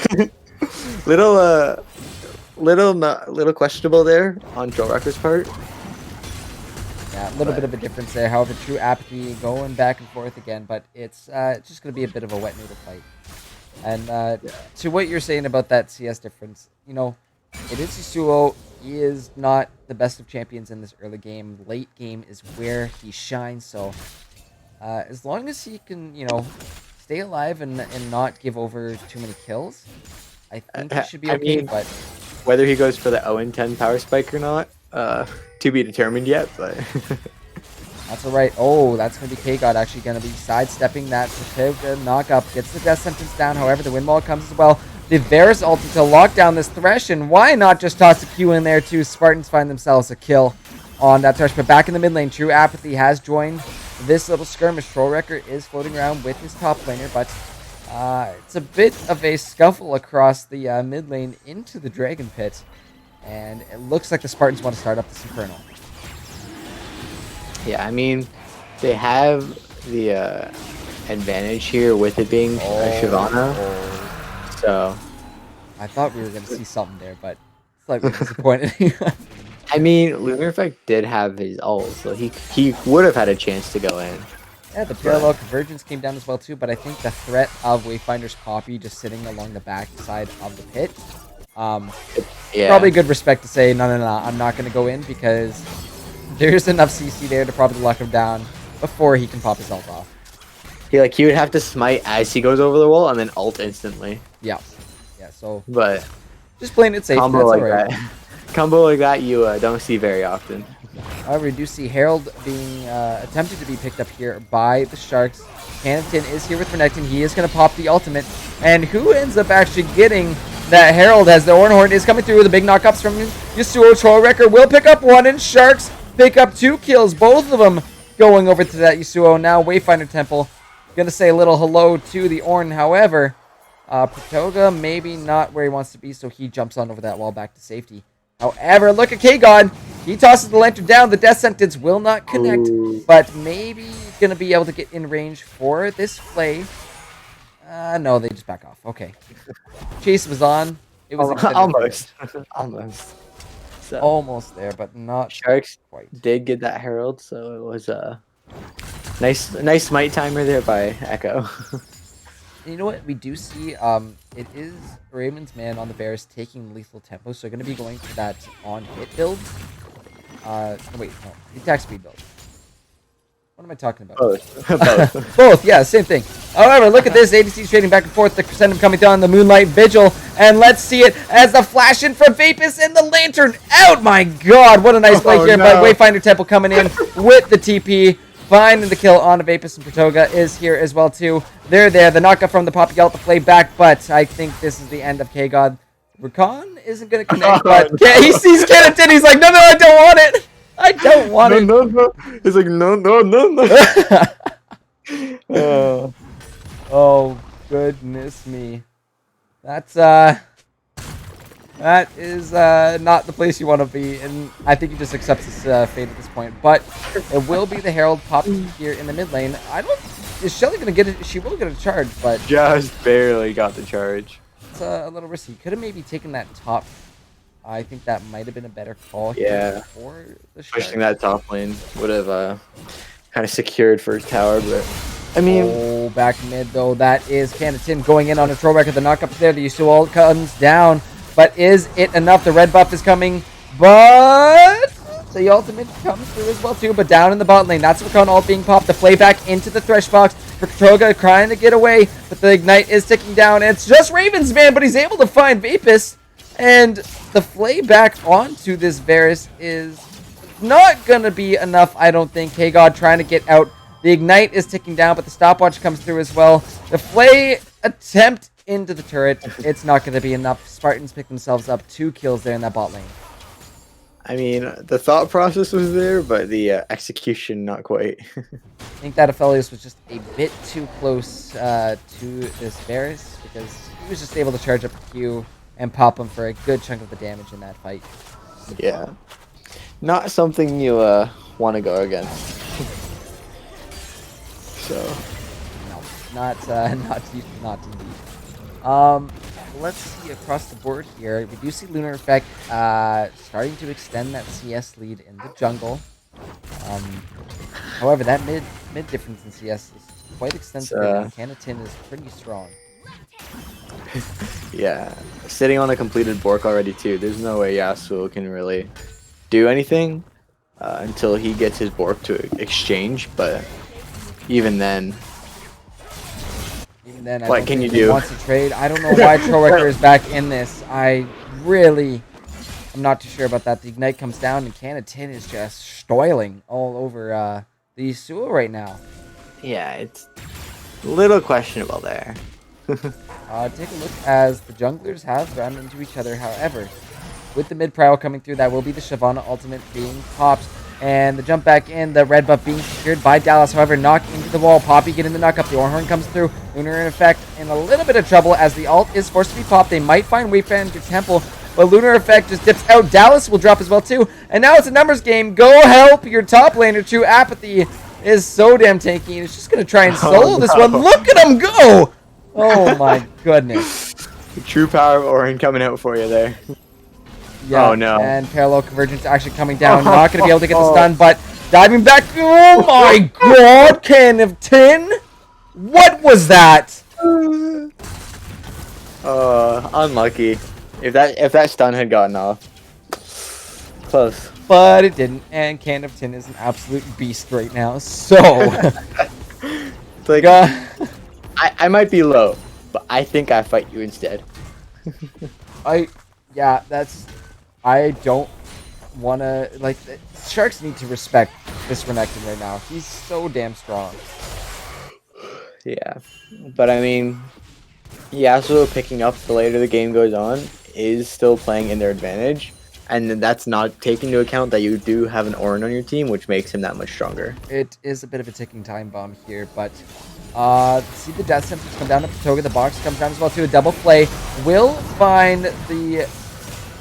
little questionable there on Joe Recker's part. Yeah, a little bit of a difference there. However, True Apathy going back and forth again, but it's just going to be a bit of a wet noodle fight. And to what you're saying about that CS difference, it is Yasuo. He is not the best of champions in this early game. Late game is where he shines. So as long as he can, stay alive and not give over too many kills, I think he should be okay. But whether he goes for the 0-10 power spike or not, to be determined yet. But that's all right. Oh, that's going to be K-God actually going to be sidestepping that to knock up. Gets the death sentence down. However, the windwall comes as well. The Varus ulti to lock down this Thresh, and why not just toss a Q in there too? Spartans find themselves a kill on that Thresh. But back in the mid lane, True Apathy has joined this little skirmish. Troll Wrecker is floating around with his top laner, but it's a bit of a scuffle across the mid lane into the Dragon Pit. And it looks like the Spartans want to start up this Infernal. Yeah, I mean, they have the advantage here with it being Shyvana. So I thought we were going to see something there, but slightly disappointed. I mean, Lunar Effect did have his ult, so he would have had a chance to go in. Yeah, the parallel convergence came down as well too, but I think the threat of Wayfinder's Poppy just sitting along the back side of the pit, probably good respect to say, no, I'm not going to go in because there's enough CC there to probably lock him down before he can pop his ult off. He would have to smite as he goes over the wall and then ult instantly. Yeah, so but just playing it safe. Combo like that. Combo like that you don't see very often. However, we do see Herald being attempted to be picked up here by the Sharks. Canada is here with Renekton. He is going to pop the ultimate. And who ends up actually getting that Herald as the Ornhorn is coming through with the big knockups from Yasuo. Troll Wrecker will pick up one, and Sharks pick up 2 kills. Both of them going over to that Yasuo. Now Wayfinder Temple going to say a little hello to the Ornn. However, Pratoga maybe not where he wants to be, so he jumps on over that wall back to safety. However, look at K-God. He tosses the lantern down. The death sentence will not connect, but maybe going to be able to get in range for this play. No, they just back off. Okay. Chase was on. It was almost. So, almost there, but not Sharks quite. Did get that Herald, so it was a nice smite timer there by Echo. You know what? We do see it is Raymond's man on the Bears taking lethal tempo, so they're going to be going for that on-hit build. Wait, no. The attack speed build. What am I talking about? Both. Both, yeah, same thing. However, look at this. ADC's trading back and forth. The Crescendum coming down the Moonlight Vigil. And let's see it as the flash in from Vapus and the Lantern out. My God, what a nice play here. No. But Wayfinder Temple coming in with the TP. Finding the kill on Vapus, and Pratoga is here as well, too. They're there. The knockup from the Poppy ult to play back. But I think this is the end of K-God. Rakan isn't going to connect, but he sees Kennington. He's like, no, I don't want it. I don't want it. No. He's like, no. Oh, goodness me. That is not the place you want to be, and I think he just accepts his fate at this point. But it will be the Herald popping here in the mid lane. Is Shelly going to get it? She will get a charge, but Just barely got the charge. it's a little risky. Could have maybe taken that top. I think that might have been a better call Yeah. for the Pushing Sharks. that top lane would have kind of secured first tower, but I mean, Oh, back mid though. That is Kennington going in on a throwback of the knockup there. The Yasuo ult comes down, but is it enough? The red buff is coming, but the ultimate comes through as well too. But down in the bot lane, that's Rakan ult being popped. The play back into the Thresh box for Katoga trying to get away, but the ignite is ticking down. And it's just Ravens, man, but he's able to find Vapus, and the flay back onto this Varus is not gonna be enough, I don't think. K-God trying to get out. The ignite is ticking down, but the stopwatch comes through as well. The flay attempt into the turret, it's not going to be enough. Spartans pick themselves up 2 kills there in that bot lane. I mean, the thought process was there, but the execution not quite. I think that Aphelios was just a bit too close to this Varus, because he was just able to charge up the Q and pop him for a good chunk of the damage in that fight. Yeah, not something you want to go against. So No, not indeed. Let's see across the board here. We do see Lunar Effect starting to extend that CS lead in the jungle. However, that mid difference in CS is quite extensive. Kennington is pretty strong. yeah, sitting on a completed Bork already too. There's no way Yasuo can really do anything until he gets his Bork to exchange, but even then, I what don't can think you he do? wants to trade. I don't know why Trollwrecker is back in this. I'm not too sure about that. The ignite comes down and Kennington is just stoiling all over the Yasuo right now. Yeah, it's a little questionable there. Take a look as the junglers have run into each other. However, with the mid prowl coming through, that will be the Shyvana ultimate being popped. And the jump back in, the red buff being secured by Dallas. However, knocked into the wall. Poppy getting the knock up. The Orhorn comes through. Lunar in effect in a little bit of trouble as the ult is forced to be popped. They might find Wayfinder Temple, but Lunar effect just dips out. Dallas will drop as well too. And now it's a numbers game. Go help your top laner. True Apathy is so damn tanky. And it's just going to try and solo this one. Look at him go! Oh my goodness. The true power of Orin coming out for you there. Yeah, oh no. And parallel convergence actually coming down. Not going to be able to get the stun, but diving back. Oh my God, Kennington! What was that? Unlucky. If that stun had gotten off. Close. But it didn't, and Kennington is an absolute beast right now. So, It's like, I might be low, but I think I fight you instead. I don't want to, like, Sharks need to respect this Renekton right now. He's so damn strong. Yeah, but I mean, Yasuo picking up the later the game goes on is still playing in their advantage, and that's not taking into account that you do have an Orin on your team, which makes him that much stronger. It is a bit of a ticking time bomb here, but see the death sentence come down to Pratoga. The box comes down as well to a double play. Will find the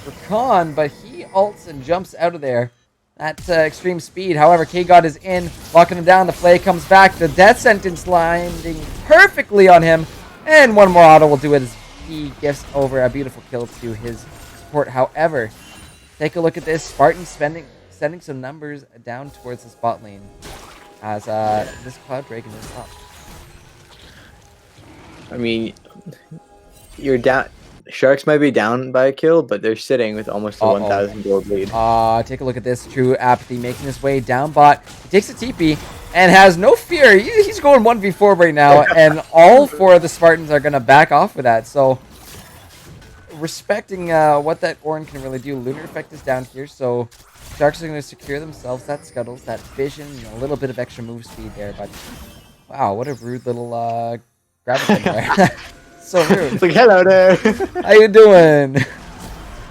Rakan, but he ults and jumps out of there at extreme speed. However, K-God is in, locking him down. The play comes back. The death sentence landing perfectly on him. And one more auto will do it as he gifts over a beautiful kill to his support. However, take a look at this. Spartan sending some numbers down towards the spot lane as this Cloud Dragon is up. I mean, you're down. Sharks might be down by a kill, but they're sitting with almost a 1,000 gold lead. Take a look at this. True Apathy making his way down bot. He takes a TP, and has no fear. He's going 1v4 right now, and all 4 of the Spartans are going to back off with that. So, respecting what that Orin can really do, Lunar Effect is down here, so Sharks are going to secure themselves that Scuttles, that Vision, and a little bit of extra move speed there. But, wow, what a rude little grab there. So rude. It's like, hello there. How you doing?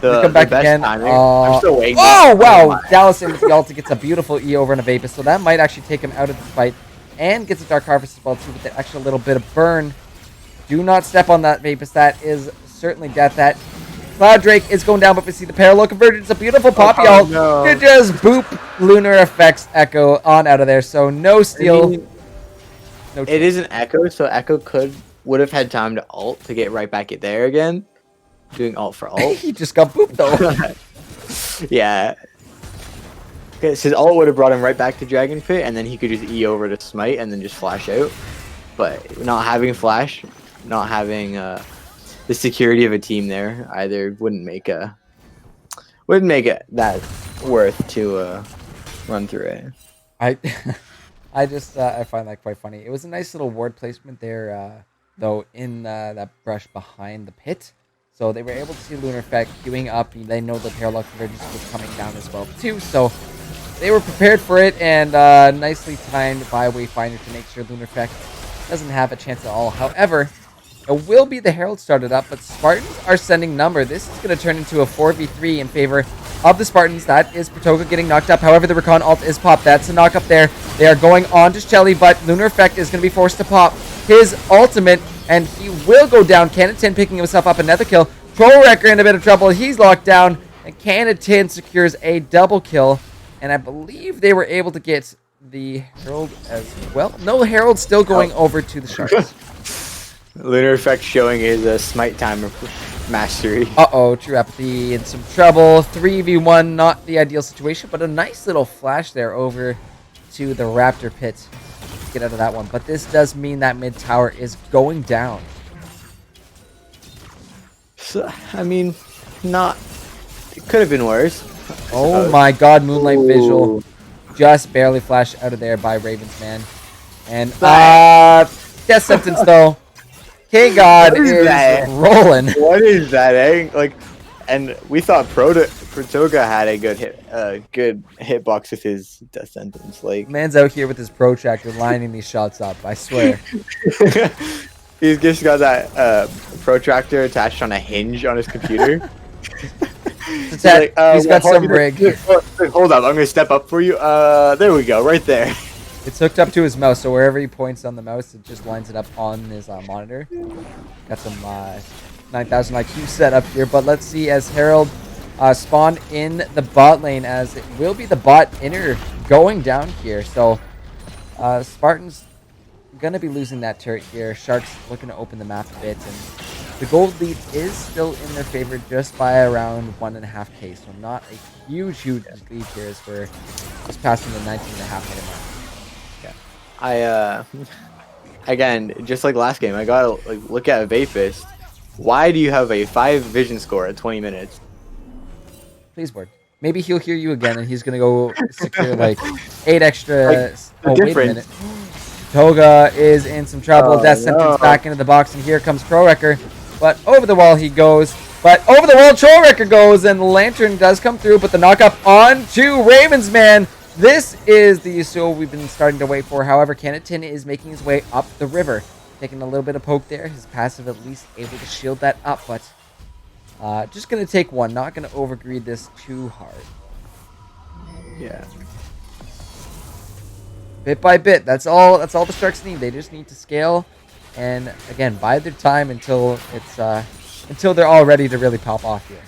Come back again. I'm still waiting. Oh, wow. Dallas in with the ult gets a beautiful E over on a Vapus, so that might actually take him out of the fight. And gets a Dark Harvest as well, too, with the extra little bit of burn. Do not step on that Vapus. That is certainly death. That Cloud Drake is going down, but we see the parallel convergence. A beautiful Poppy ult. No. It just boop Lunar Effects Echo on out of there. So no steal. I mean, it is an Echo, so Echo would have had time to ult to get right back there again. Doing ult for ult. He just got booped though. Yeah. Because his ult would have brought him right back to Dragon Pit, and then he could just E over to Smite and then just flash out. But not having flash, not having the security of a team there either wouldn't make it that worth to run through it. I just I find that quite funny. It was a nice little ward placement there, though, in that brush behind the pit. So they were able to see Lunar Effect queuing up. They know the parallel convergence was coming down as well too. So they were prepared for it, and nicely timed by Wayfinder to make sure Lunar Effect doesn't have a chance at all. However, it will be the Herald started up, but Spartans are sending number. This is going to turn into a 4v3 in favor of the Spartans. That is Pratoga getting knocked up. However, the Recon ult is popped. That's a knock up there. They are going on to Shelly, but Lunar Effect is going to be forced to pop his ultimate, and he will go down. Canatin picking himself up another kill. Troll Wrecker in a bit of trouble. He's locked down, and Canatin secures a double kill, and I believe they were able to get the Herald as well. No, Herald still going over to the Sharks. Lunar Effect showing his Smite timer mastery. Uh-oh, True Apathy in some trouble. 3v1, not the ideal situation, but a nice little flash there over to the Raptor pit. Get out of that one. But this does mean that mid tower is going down. So, I mean, not... It could have been worse. Oh my god, Moonlight Visual. Just barely flashed out of there by Ravens, man. And, death sentence, though. K-God is rolling. What is that, eh? Like, and we thought Pratoga had a good hitbox with his death sentence. Like, man's out here with his protractor lining these shots up, I swear. He's just got that protractor attached on a hinge on his computer. He's got some rig. Hold up, I'm gonna step up for you. There we go, right there. It's hooked up to his mouse, so wherever he points on the mouse, it just lines it up on his monitor. Got some 9,000 IQ set up here, but let's see as Herald spawn in the bot lane, as it will be the bot inner going down here. So Spartans gonna be losing that turret here. Sharks looking to open the map a bit, and the gold lead is still in their favor just by around 1.5k. So not a huge lead here, as we're just passing the 19.5 minute mark. Again, just like last game, I gotta look at Vapist. Why do you have a 5 vision score at 20 minutes? Please, word. Maybe he'll hear you again, and he's gonna go secure like 8 extra. Like, wait a minute. Toga is in some trouble. Death sentence back into the box, and here comes Troll Wrecker. But over the wall he goes. But over the wall, Troll Wrecker goes, and the Lantern does come through. But the knock up on to Ravens, man. This is the Yasuo we've been starting to wait for. However, Canatin is making his way up the river. Taking a little bit of poke there. His passive at least able to shield that up. But just going to take one. Not going to overgreed this too hard. Yeah. Bit by bit. That's all the Sharks need. They just need to scale. And again, bide their time until they're all ready to really pop off here.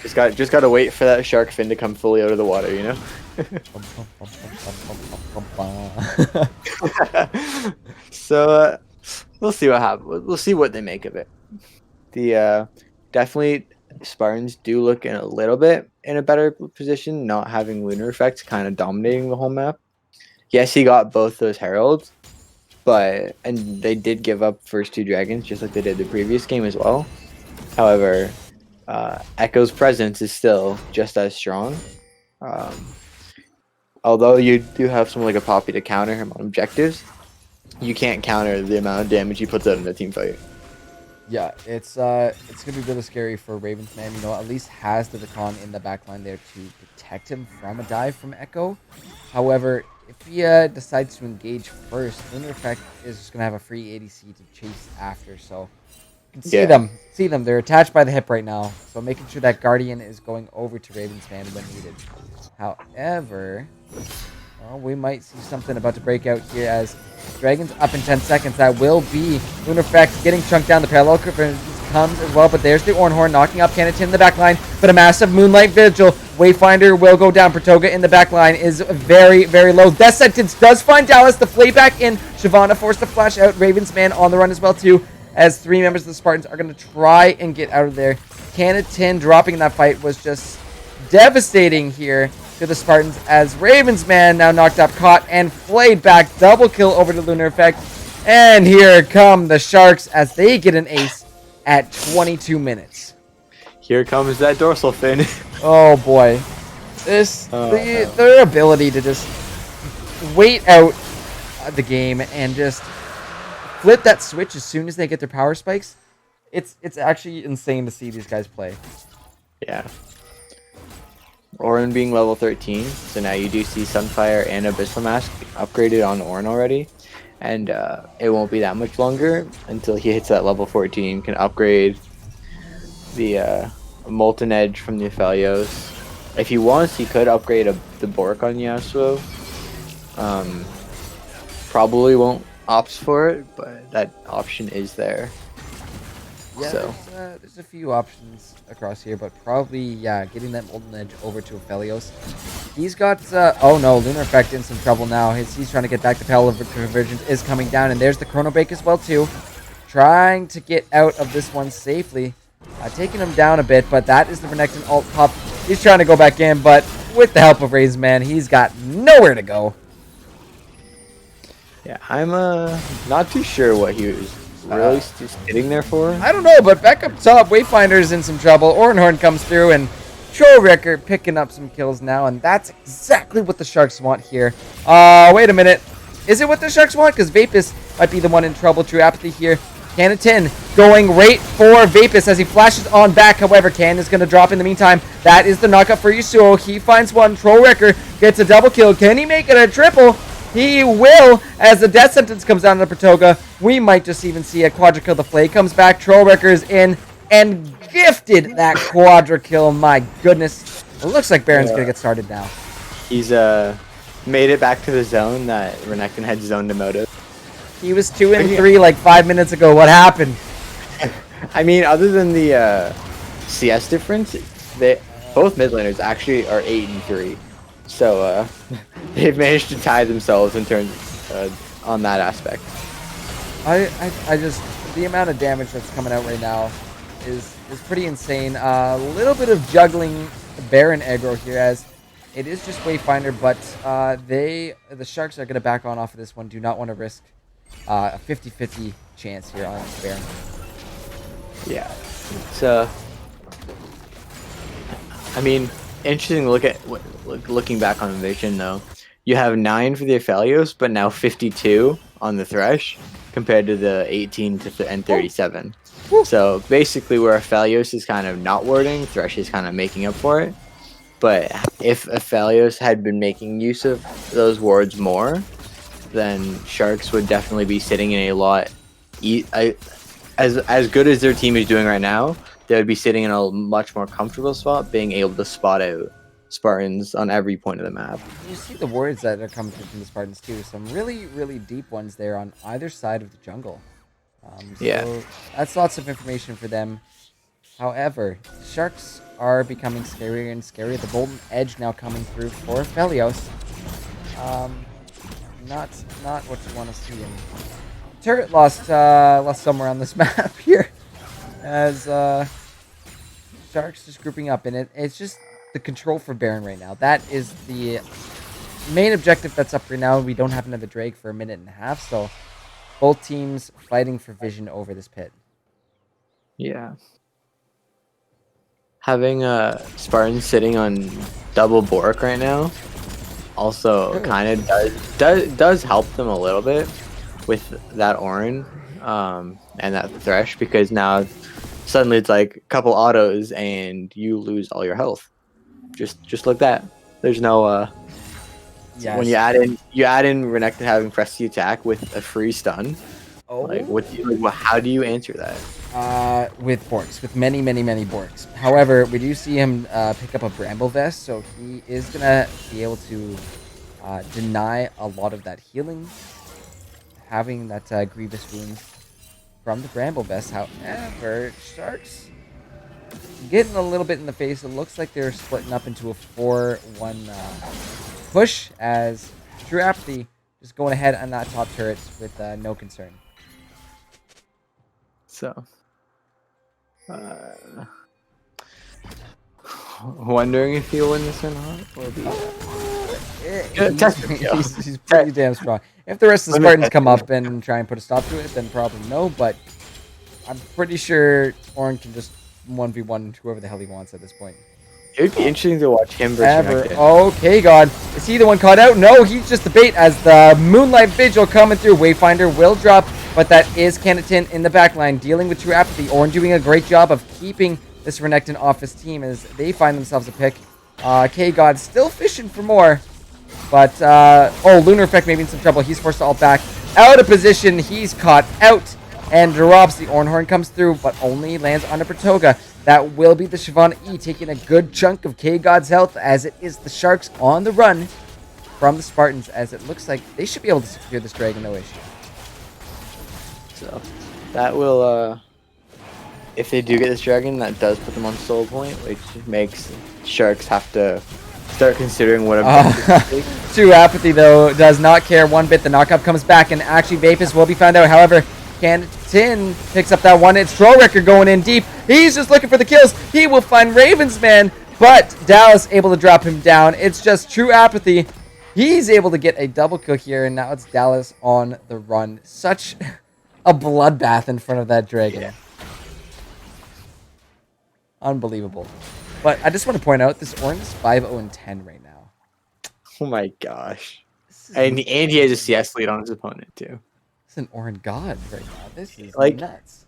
Just got to wait for that shark fin to come fully out of the water, you know? So we'll see what happens. We'll see what they make of it. The definitely Spartans do look in a little bit in a better position, not having Lunar Effect kind of dominating the whole map. Yes, he got both those heralds, and they did give up first 2 dragons just like they did the previous game as well. However, Echo's presence is still just as strong. although you do have someone like a Poppy to counter him on objectives, you can't counter the amount of damage he puts out in a team fight. Yeah, it's gonna be really scary for Ravens, man. You know, at least has the Recon in the backline there to protect him from a dive from Echo. However, if he decides to engage first, Lunar Effect is just gonna have a free ADC to chase after. So you can see them. They're attached by the hip right now. So making sure that Guardian is going over to Ravens, man, when needed. However, well, we might see something about to break out here as Dragon's up in 10 seconds. That will be Lunar Effect getting chunked down. The parallel comes as well, but there's the Ornhorn knocking up Cannon in the back line. But a massive Moonlight Vigil. Wayfinder will go down. Pratoga in the back line is very, very low. Death Sentence does find Dallas. The flay back in. Shyvana forced to flash out. Ravens man on the run as well, too, as 3 members of the Spartans are going to try and get out of there. Cannon dropping in that fight was just devastating here to the Spartans, as Ravens man now knocked up, caught, and flayed back. Double kill over to Lunar Effect. And here come the Sharks as they get an ace at 22 minutes. Here comes that dorsal fin. Oh boy. Their ability to just wait out the game and just flip that switch as soon as they get their power spikes. It's actually insane to see these guys play. Yeah. Orin being level 13, so now you do see Sunfire and Abyssal Mask upgraded on Orin already, and it won't be that much longer until he hits that level 14, can upgrade the Molten Edge from the Aphelios. If he wants, he could upgrade the Bork on Yasuo. Probably won't opt for it, but that option is there. Yeah, So there's a few options across here, but probably, yeah, getting that Molten Edge over to Aphelios. He's got, oh no, Lunar Effect in some trouble now. He's trying to get back. The Pal of Convergence is coming down, and there's the Chrono Break as well, too. Trying to get out of this one safely. Taking him down a bit, but that is the Renekton ult pop. He's trying to go back in, but with the help of Raze Man, he's got nowhere to go. yeah, I'm not too sure what he was really just sitting there for. I don't know, but back up top, Wayfinder's in some trouble. Ornhorn comes through, and Trollwrecker picking up some kills now, and that's exactly what the Sharks want here. Wait a minute. Is it what the Sharks want? Because Vapus might be the one in trouble. True Apathy here. Cannon going right for Vapus as he flashes on back. However, Can is going to drop in the meantime. That is the knockup for Yasuo. He finds one. Trollwrecker gets a double kill. Can he make it a triple? He will, as the death sentence comes down to Pratoga. We might just even see a quadra kill. The flay comes back. Trollwrecker's in and gifted that quadra kill. My goodness. It looks like Baron's going to get started now. He's made it back to the zone that Renekton had zoned him out of. He was 2 and 3 like 5 minutes ago. What happened? I mean, other than the CS difference, both mid laners actually are 8 and 3. So they've managed to tie themselves in terms on that aspect. I just, the amount of damage that's coming out right now is pretty insane. A little bit of juggling Baron aggro here, as it is just Wayfinder, but the Sharks are going to back on off of this one. Do not want to risk a 50-50 chance here on Baron. Yeah, it's I mean, interesting to look at looking back on Vision though. You have 9 for the Aphelios, but now 52 on the Thresh compared to the 18 and 37. So basically, where Aphelios is kind of not warding, Thresh is kind of making up for it. But if Aphelios had been making use of those wards more, then Sharks would definitely be sitting in a lot. As good as their team is doing right now, they would be sitting in a much more comfortable spot, being able to spot out Spartans on every point of the map. You see the wards that are coming from the Spartans too. Some really, really deep ones there on either side of the jungle. So that's lots of information for them. However, Sharks are becoming scarier and scarier. The Molten Edge now coming through for Aphelios. Not what you want to see. And Turret lost somewhere on this map here, as Sharks just grouping up, and it's just the control for Baron right now. That is the main objective that's up right now. We don't have another Drake for a minute and a half, so both teams fighting for vision over this pit. Yeah. Having Spartan sitting on double Bork right now also True. kind of does help them a little bit with that Orin and that Thresh, because now suddenly it's like a couple autos and you lose all your health. Just like that. There's no Yes. when you add in Renekton having press the attack with a free stun. Like how do you answer that? With Borks, with many Borks. However, we do see him pick up a Bramble Vest, so he is gonna be able to deny a lot of that healing, having that grievous wound from the Bramble Vest. However, Sharks getting a little bit in the face. It looks like they're splitting up into a 4-1 push, as True Apathy just going ahead on that top turret with no concern. So, wondering if he'll win this or not. Will be He's pretty damn strong. If the rest of the Spartans come up and try and put a stop to it, then probably no. But I'm pretty sure Orin can just 1v1 whoever the hell he wants at this point. It would be interesting to watch him versus Renekton. Okay, God. Is he the one caught out? No, he's just the bait, as the Moonlight Vigil coming through. Wayfinder will drop, but that is Canatin in the backline dealing with True Apathy. Orin doing a great job of keeping this Renekton off his team as they find themselves a pick. K-God still fishing for more. But, Lunar Effect may be in some trouble. He's forced to ult back. Out of position. He's caught out and drops. The Ornhorn comes through, but only lands on a Bertoga. That will be the Shyvana E taking a good chunk of K-God's health, as it is the Sharks on the run from the Spartans, as it looks like they should be able to secure this dragon, no issue. So, that will, if they do get this dragon, that does put them on soul point, which makes Sharks have to start considering what True Apathy, though, does not care one bit. The knockup comes back, and actually Vapus will be found out. However, Canatin picks up that one. It's Troll Wrecker going in deep. He's just looking for the kills. He will find Ravensman, but Dallas able to drop him down. It's just True Apathy. He's able to get a double kill here, and now it's Dallas on the run. Such a bloodbath in front of that dragon. Yeah. Unbelievable. But I just want to point out, this Orange is 5-0-10 right now. Oh my gosh. And he has a CS lead on his opponent, too. It's an Orin God right now. This is like nuts.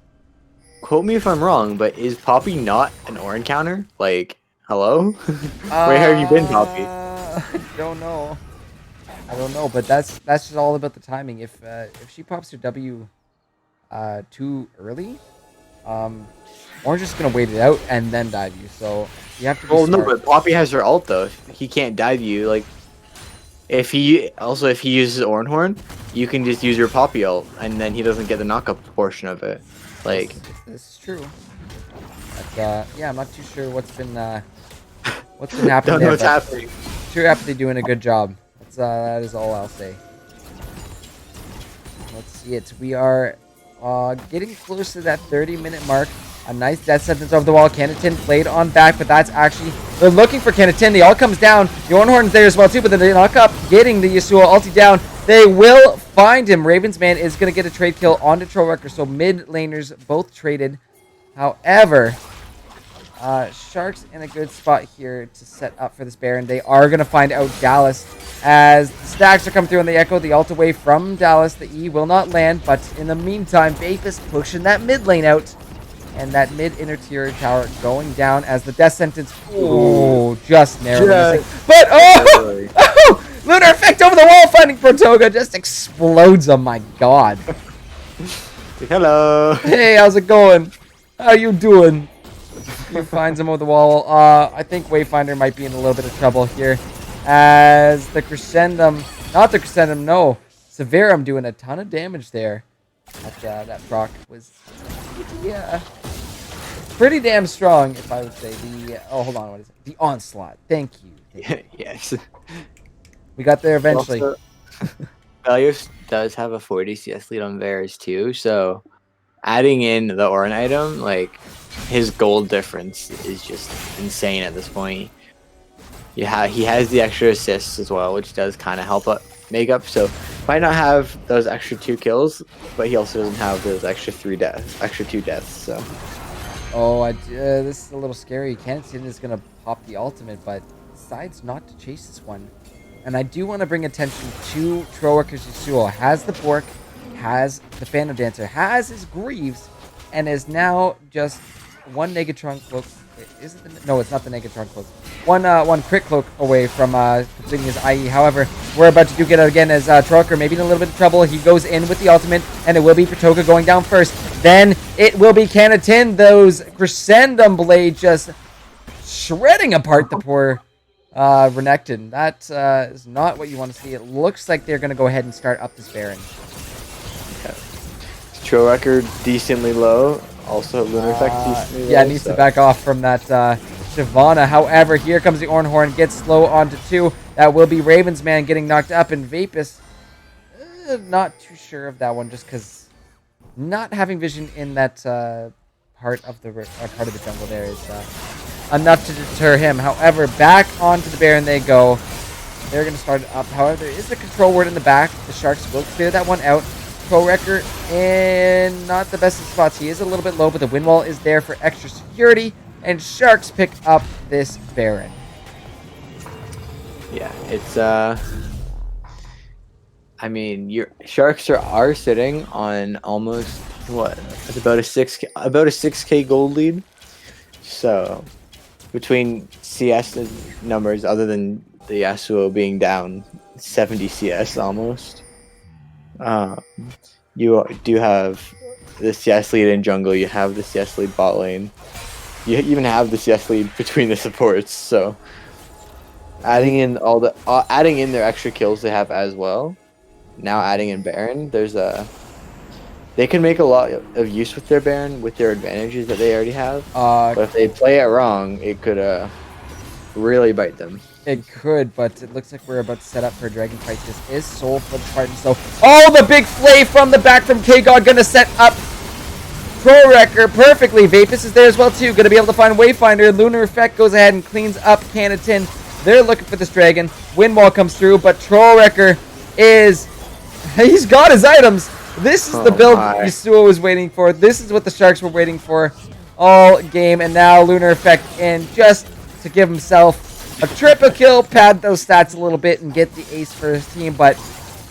Quote me if I'm wrong, but is Poppy not an Orin counter? Like, hello? Where have you been, Poppy? I don't know. But that's just all about the timing. If she pops her W too early, Orange is gonna wait it out and then dive you. So you have to be smart. No, but Poppy has her ult though. He can't dive you. Like, if he uses Ornhorn, you can just use your Poppy ult, and then he doesn't get the knockup portion of it. Like, this is true. But yeah, I'm not too sure what's been happening. Don't know what's happening. True Apathy doing a good job. That is all I'll say. Let's see it. We are getting close to that 30-minute mark. A nice death sentence over the wall. Canatin played on back, but that's actually... They're looking for Canatin. The ult comes down. The Ornhorn's there as well, too, but then they knock up, getting the Yasuo ulti down. They will find him. Ravensman is going to get a trade kill onto Troll Wrecker, so mid laners both traded. However, Sharks in a good spot here to set up for this Baron. They are going to find out Dallas as the stacks are coming through on the Echo. The ult away from Dallas. The E will not land, but in the meantime, Bape is pushing that mid lane out. And that mid inner tier tower going down as the death sentence. Oh, just narrowly missing. But Lunar Effect over the wall, finding Protoga just explodes. Oh my god. Hello. Hey, how's it going? How you doing? He finds him over the wall. I think Wayfinder might be in a little bit of trouble here, as the Crescendum, not the Crescendum, no, Severum doing a ton of damage there. That proc was, yeah, pretty damn strong, if I would say. Hold on, what is it? The Onslaught. Thank you. Yes. We got there eventually. Also, Valios does have a 40 CS lead on Varus too, so adding in the Orin item, like, his gold difference is just insane at this point. Yeah, he has the extra assists as well, which does kind of help make up. So might not have those extra 2 kills, but he also doesn't have those extra 2 deaths. So. Oh, this is a little scary. Canatin is gonna pop the ultimate, but decides not to chase this one. And I do want to bring attention to Trollworkers Yasuo. Has the Bork, has the Phantom Dancer, has his Greaves, and is now just one Negatron Cloak. Is it no, it's not the Negatron Cloak. One Crit Cloak away from completing his IE. However, we're about to duke it out again as Trollworker maybe in a little bit of trouble. He goes in with the ultimate, and it will be Pratoka going down first. Then it will be Canatin. Those Crescendum Blade just shredding apart the poor Renekton. That is not what you want to see. It looks like they're going to go ahead and start up this Baron. Troll record decently low. Also, Lunar Effect decently low. Yeah, needs to back off from that Shyvana. However, here comes the Ornhorn. Gets slow onto 2. That will be Raven's Man getting knocked up. And Vapus, not too sure of that one just because not having vision in that part of the jungle there is enough to deter him. However, back onto the Baron they go. They're going to start it up. However, there is the control ward in the back. The Sharks will clear that one out. Pro Wrecker in not the best of spots. He is a little bit low, but the wind wall is there for extra security. And Sharks pick up this Baron. Yeah, it's I mean, your Sharks are sitting on almost what? It's about a 6K gold lead. So between CS numbers, other than the Yasuo being down 70 CS almost, you do have the CS lead in jungle. You have the CS lead bot lane. You even have the CS lead between the supports. So adding in adding in their extra kills they have as well. Now adding in Baron, they can make a lot of use with their Baron with their advantages that they already have. But if they play it wrong, it could really bite them. It could, but it looks like we're about to set up for a dragon fight. This is sold for the Spartans, so oh, the big flay from the back from K-God gonna set up Pro Wrecker perfectly. Vapus is there as well too, gonna be able to find Wayfinder. Lunar Effect goes ahead and cleans up Canatin. They're looking for this dragon. Windwall comes through, but Troll Wrecker he's got his items. This is the build Yasuo was waiting for. This is what the Sharks were waiting for all game, and now Lunar Effect in just to give himself a triple kill, pad those stats a little bit, and get the ace for his team. But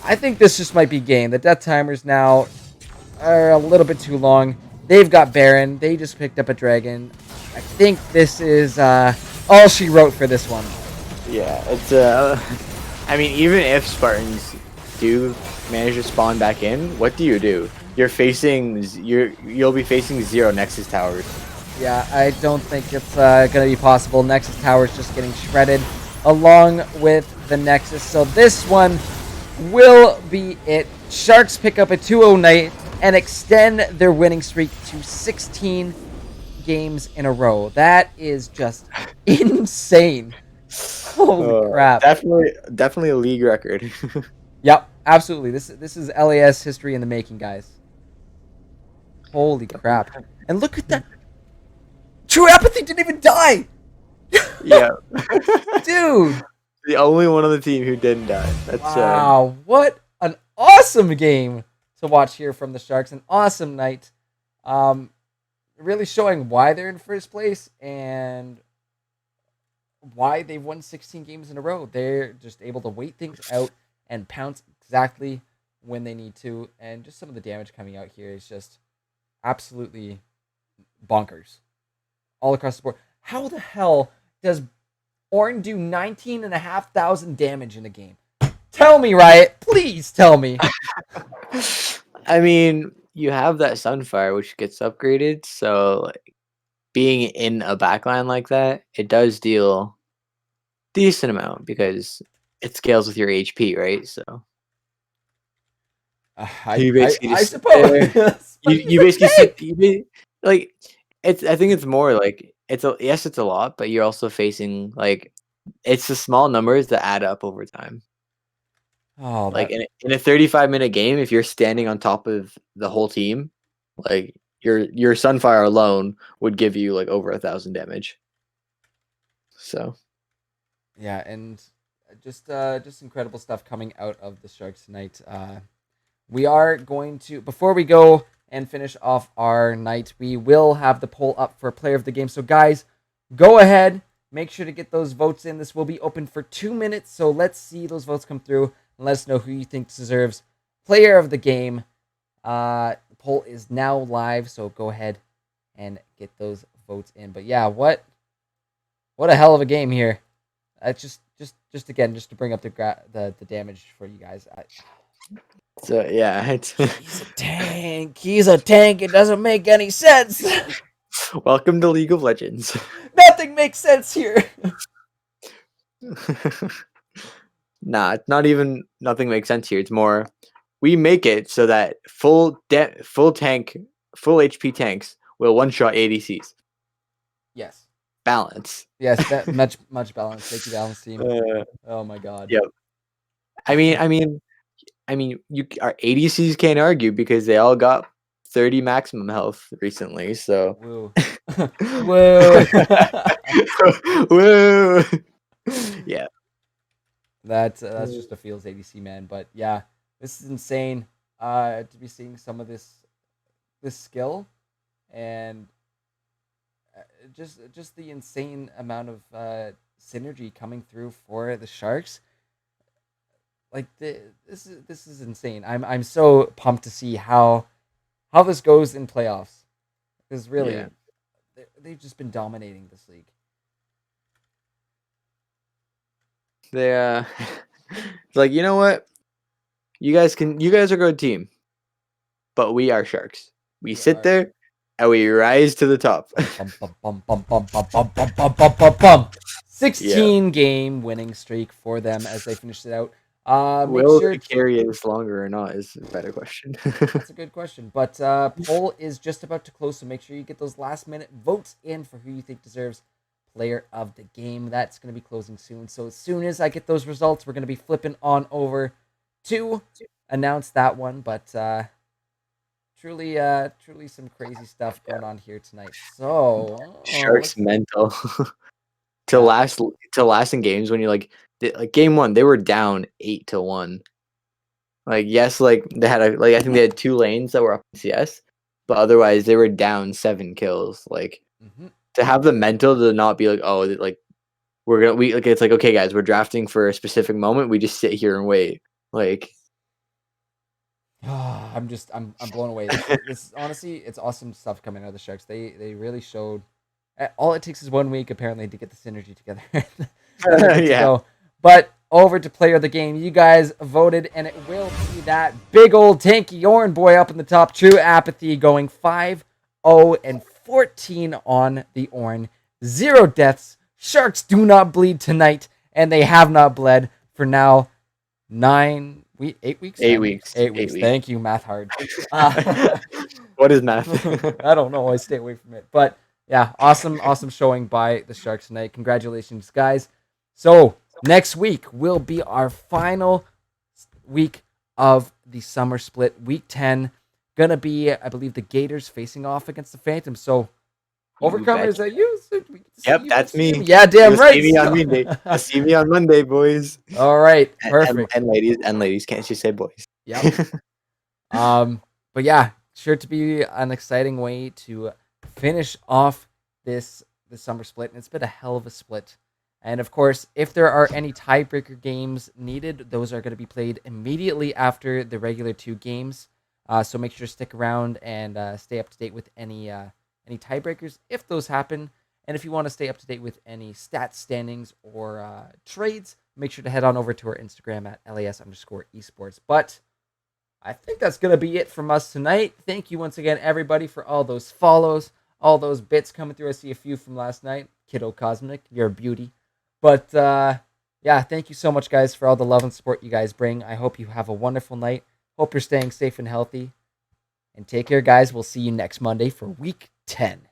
I think this just might be game. The death timers now are a little bit too long. They've got Baron. They just picked up a dragon. I think this is all she wrote for this one. Yeah, it's I mean, even if Spartans do manage to spawn back in, what do? You'll be facing 0 Nexus towers. Yeah, I don't think it's going to be possible. Nexus Tower's just getting shredded along with the Nexus. So this one will be it. Sharks pick up a 2-0 night and extend their winning streak to 16 games in a row. That is just insane. Holy crap. Definitely a league record. Yep, absolutely. This is LAS history in the making, guys. Holy crap. And look at that. True Apathy didn't even die! Yeah. Dude! The only one on the team who didn't die. That's wow, what an awesome game to watch here from the Sharks. An awesome night. Really showing why they're in first place and why they've won 16 games in a row. They're just able to wait things out and pounce exactly when they need to. And just some of the damage coming out here is just absolutely bonkers. All across the board. How the hell does Ornn do 19,500 damage in a game? Tell me, Riot. Please tell me. I mean, you have that Sunfire, which gets upgraded, so like, being in a backline like that, it does deal decent amount because it scales with your HP, right? So I suppose. you basically sit, like it's. I think it's more like it's a lot, but you're also facing like it's the small numbers that add up over time. Oh, like in a 35-minute game, if you're standing on top of the whole team, like your Sunfire alone would give you like over 1,000 damage. So yeah, and just incredible stuff coming out of the Sharks tonight. We are going to, before we go and finish off our night, we will have the poll up for player of the game. So guys, go ahead Make sure to get those votes in. This will be open for 2 minutes, so let's see those votes come through and let us know who you think deserves player of the game. The poll is now live, so go ahead and get those votes in. But yeah, what a hell of a game here. Just again, just to bring up the damage for you guys. So yeah, He's a tank. He's a tank. It doesn't make any sense. welcome to League of Legends. Nothing makes sense here. Nah, it's not even nothing makes sense here. It's more we make it so that full HP tanks will one shot ADCs. Yes. Balance. Yes, much balance. Thank you, balance team. Oh my god. Yep. I mean, you our ADCs can't argue because they all got 30 maximum health recently. So. Woo. Woo. Woo. Yeah. That's just a feels ADC, man. But yeah, this is insane. To be seeing some of this skill, and just the insane amount of synergy coming through for the Sharks. Like this is insane. I'm so pumped to see how this goes in playoffs. Because really, they've just been dominating this league. They it's like, you know what? You guys are a good team, but we are Sharks. We sit there and we rise to the top. 16 game winning streak for them as they finished it out. Will they carry this longer or not is a better question. That's a good question. But poll is just about to close, so make sure you get those last minute votes in for who you think deserves player of the game. That's going to be closing soon. So as soon as I get those results, we're going to be flipping on over to announce that one. But truly some crazy stuff going on here tonight. So Sharks mental. to last in games when you're like game 1 they were down 8-1. Like yes, like they had I think they had 2 lanes that were up in CS, but otherwise they were down 7 kills. Like to have the mental to not be like, oh, like it's like, okay guys, we're drafting for a specific moment, we just sit here and wait. Like I'm blown away. This honestly, it's awesome stuff coming out of the Sharks. They really showed. All it takes is 1 week apparently to get the synergy together. Yeah. But over to player of the game, you guys voted, and it will be that big old tanky Orn boy up in the top. True Apathy going 5-0-14 on the Orn. 0 deaths. Sharks do not bleed tonight, and they have not bled for now 8 weeks? 8 weeks. 8 weeks. Thank you, math hard. What is math? I don't know. I stay away from it. But yeah, awesome showing by the Sharks tonight. Congratulations, guys. So next week will be our final week of the summer split. Week 10, gonna be, I believe, the Gators facing off against the Phantoms. So Overcomers, that you? Yep, that's me. Yeah, damn right. See me on Monday. See me on Monday, boys. All right, perfect. And ladies, can't you say boys? Yep. But yeah, sure to be an exciting way to finish off this summer split, and it's been a hell of a split. And of course, if there are any tiebreaker games needed, those are going to be played immediately after the regular 2 games. So make sure to stick around and stay up to date with any tiebreakers if those happen. And if you want to stay up to date with any stats, standings, or trades, make sure to head on over to our Instagram at LAS_esports. But I think that's going to be it from us tonight. Thank you once again, everybody, for all those follows, all those bits coming through. I see a few from last night. Kiddo Cosmic, you're a beauty. But yeah, thank you so much, guys, for all the love and support you guys bring. I hope you have a wonderful night. Hope you're staying safe and healthy. And take care, guys. We'll see you next Monday for Week 10.